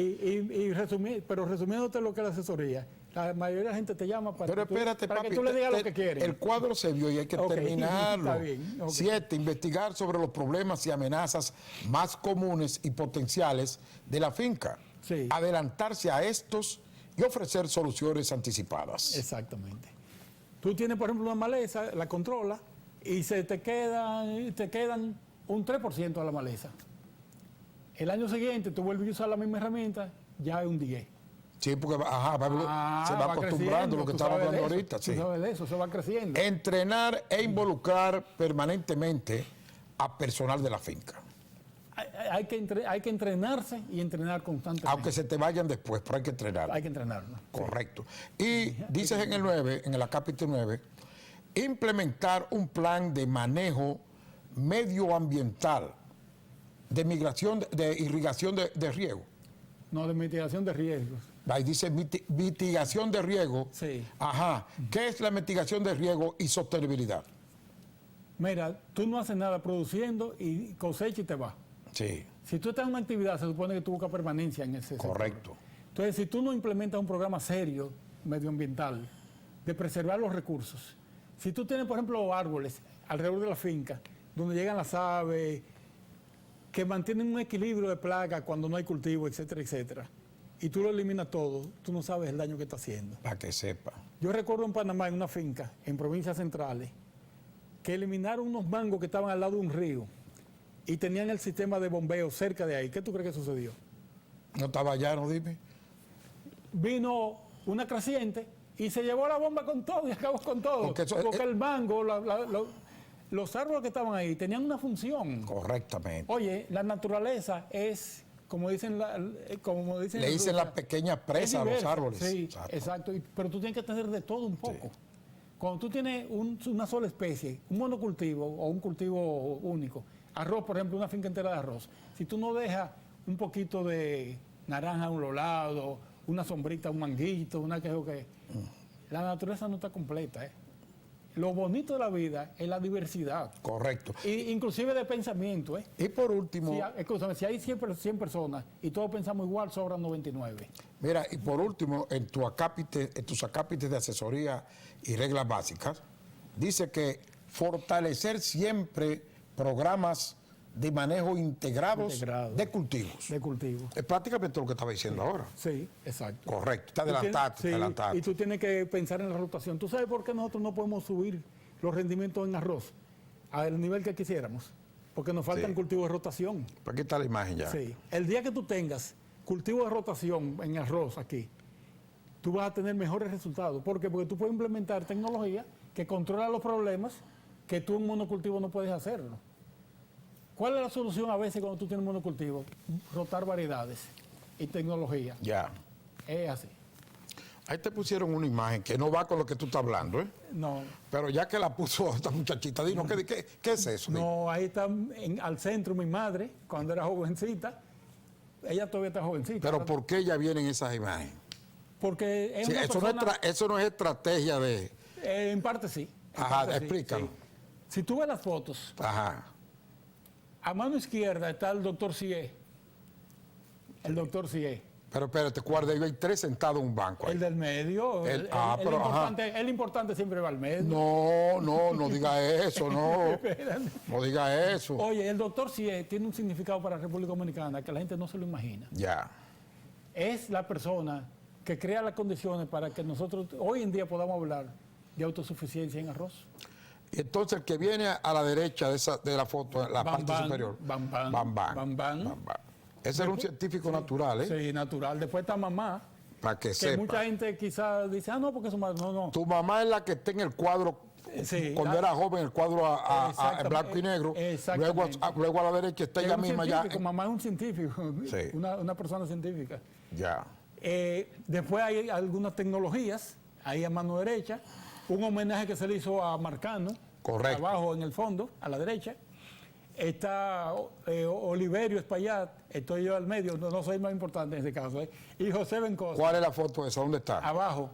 Pero resumiéndote lo que es la asesoría, la mayoría de la gente te llama para, Pero que, espérate, para papi, que tú le digas lo que quieren. el cuadro se vio y hay que Ok, terminarlo. está bien, ok. 7, investigar sobre los problemas y amenazas más comunes y potenciales de la finca. Sí. Adelantarse a estos y ofrecer soluciones anticipadas. Exactamente. Tú tienes, por ejemplo, una maleza, la controlas y te quedan un 3% de la maleza. El año siguiente tú vuelves a usar la misma herramienta, ya es un 10%. Sí, porque se va acostumbrando creciendo, lo que tú estamos sabes de hablando eso, ahorita. tú Sí. sabes de eso va creciendo. Entrenar e involucrar permanentemente a personal de la finca. Hay que entrenarse y entrenar constantemente. Aunque se te vayan después, pero hay que entrenar. Hay que entrenarlo. Correcto. Y dices en el 9, en el acápite 9, implementar un plan de manejo medioambiental de migración, de irrigación de riego. No, de mitigación de riesgos. Ahí dice mitigación de riego. Sí. Ajá. ¿Qué es la mitigación de riego y sostenibilidad? Mira, tú no haces nada produciendo y cosecha y te vas. Sí, Si tú estás en una actividad, se supone que tú buscas permanencia en ese sector. correcto. Entonces, si tú no implementas un programa serio medioambiental de preservar los recursos, si tú tienes, por ejemplo, árboles alrededor de la finca, donde llegan las aves, que mantienen un equilibrio de plagas cuando no hay cultivo, etcétera, etcétera, y tú lo eliminas todo, tú no sabes el daño que está haciendo. Para que sepa. Yo recuerdo en Panamá, en una finca, en provincias centrales, que eliminaron unos mangos que estaban al lado de un río y tenían el sistema de bombeo cerca de ahí. ¿Qué tú crees que sucedió? No estaba allá, no dime. Vino una creciente y se llevó la bomba con todo y acabó con todo. Porque Porque, eso- el mango, los árboles que estaban ahí tenían una función. Correctamente. Oye, la naturaleza es, como dicen, Le dicen las pequeñas presas a los diversa. árboles. Sí, Exacto. exacto. Pero tú tienes que tener de todo un poco. Cuando tú tienes una sola especie, un monocultivo o un cultivo único, arroz, por ejemplo, una finca entera de arroz, si tú no dejas un poquito de naranja a un lado, una sombrita, un manguito, una que la naturaleza no está completa. Lo bonito de la vida es la diversidad. Correcto. Inclusive de pensamiento. Y por último... Escúchame, si hay 100 personas y todos pensamos igual, sobran 99. Mira, y por último, en tus acápites de asesoría y reglas básicas, dice que fortalecer siempre programas de manejo integrados de cultivos. De cultivos. Es prácticamente lo que estaba diciendo ahora. Sí, exacto. Correcto, te adelantaste. Y tú tienes que pensar en la rotación. ¿Tú sabes por qué nosotros no podemos subir los rendimientos en arroz al nivel que quisiéramos? Porque nos faltan cultivos de rotación. Aquí está la imagen ya. Sí. El día que tú tengas cultivo de rotación en arroz aquí, tú vas a tener mejores resultados. ¿Por qué? Porque tú puedes implementar tecnología que controla los problemas que tú en monocultivo no puedes hacerlo. ¿Cuál es la solución a veces cuando tú tienes monocultivo? Rotar variedades y tecnología. Ya. Es así. Ahí te pusieron una imagen que no va con lo que tú estás hablando, ¿eh? No. Pero ya que la puso esta muchachita, dinos, ¿qué es eso? No, ahí está al centro mi madre, cuando era jovencita. Ella todavía está jovencita. Pero ¿por qué ya vienen esas imágenes? Porque es Sí, una eso, persona, eso no es estrategia de... en parte sí. En Ajá, parte sí, explícalo. sí. Si tú ves las fotos, Ajá. a mano izquierda está el doctor Cie. El doctor Cie. Pero espérate, guarda, hay 3 sentados en un banco ahí. El del medio. El importante siempre va al medio. No diga eso, no. No diga eso. Oye, el doctor Cie tiene un significado para la República Dominicana que la gente no se lo imagina. Ya. Es la persona que crea las condiciones para que nosotros hoy en día podamos hablar de autosuficiencia en arroz. Y entonces el que viene a la derecha de la foto, la parte superior. Bam. Ese era un científico natural, ¿eh? Sí, natural. Después está mamá. Para que Que sepa. mucha gente quizás dice, no, porque su madre. No. Tu mamá es la que está en el cuadro, Sí, cuando era joven, el cuadro en blanco y negro. Exactamente. Luego a la derecha está ella misma ya. Mamá es un científico, Sí. una persona científica. Ya. Después hay algunas tecnologías, ahí a mano derecha, un homenaje que se le hizo a Marcano. Correcto. Abajo en el fondo, a la derecha. Está Oliverio Espaillat, estoy yo al medio, no soy el más importante en este caso, y José Bencos. ¿Cuál es la foto esa? ¿Dónde está? Abajo.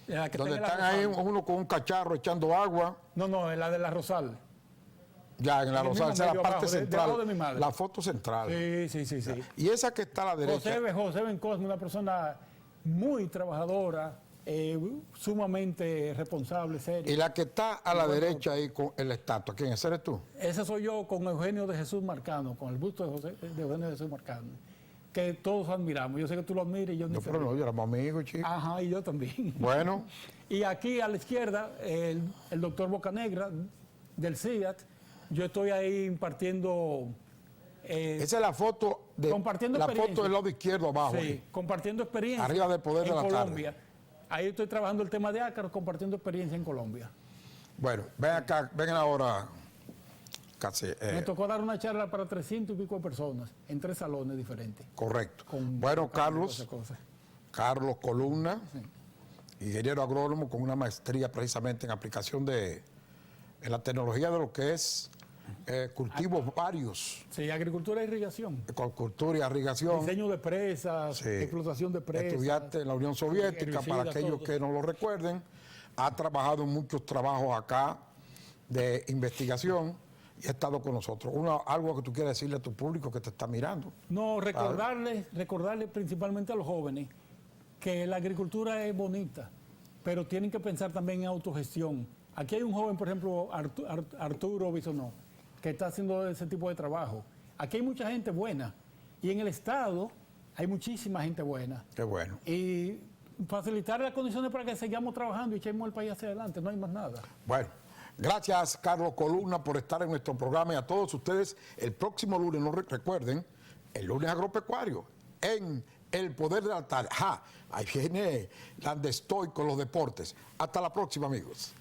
La que Donde está en están la ahí Rosal. uno con un cacharro echando agua. No, en la de la Rosal. Ya, en la En el Rosal, mismo esa es la medio parte abajo, central. debajo de mi madre. La foto central. Sí. Y esa que está a la derecha. José Bencosme, una persona muy trabajadora, sumamente responsable, seria. Y la que está a la derecha ahí con la estatua, ¿quién es? ¿Eres tú? Ese soy yo con Eugenio de Jesús Marcano, con el busto de Eugenio de Jesús Marcano, que todos admiramos. Yo sé que tú lo admiras y yo No, pero no, yo éramos amigos, chicos. Ajá, y yo también. Bueno, Y aquí a la izquierda, el doctor Bocanegra del CIAT, yo estoy ahí impartiendo... esa es la foto compartiendo la experiencia. foto del lado izquierdo abajo. Sí, ahí. compartiendo experiencia. Arriba del poder de la tarde. Colombia. Ahí estoy trabajando el tema de ácaros, compartiendo experiencia en Colombia. Bueno, ven acá, ven ahora. Casi, Me tocó dar una charla para 300 y pico de personas en 3 salones diferentes. correcto. Con Bueno, todas esas cosas. Carlos Columna, ingeniero agrónomo con una maestría precisamente en aplicación en la tecnología de lo que es cultivos varios, Sí, agricultura e irrigación. cultura y irrigación. Diseño de presas, Sí. explotación de presas. Estudiante en la Unión Soviética, herbicida, para aquellos todo. que no lo recuerden, ha trabajado en muchos trabajos acá de investigación y ha estado con nosotros. Algo que tú quieras decirle a tu público que te está mirando. No, recordarles principalmente a los jóvenes que la agricultura es bonita, pero tienen que pensar también en autogestión. Aquí hay un joven, por ejemplo, Arturo Bisonó, que está haciendo ese tipo de trabajo. Aquí hay mucha gente buena y en el Estado hay muchísima gente buena. Qué bueno. Y facilitar las condiciones para que sigamos trabajando y echemos el país hacia adelante, no hay más nada. Bueno, gracias Carlos Columna por estar en nuestro programa y a todos ustedes el próximo lunes, no recuerden, el lunes agropecuario en El Poder de la Tarde. Ahí viene donde estoy con los deportes. Hasta la próxima, amigos.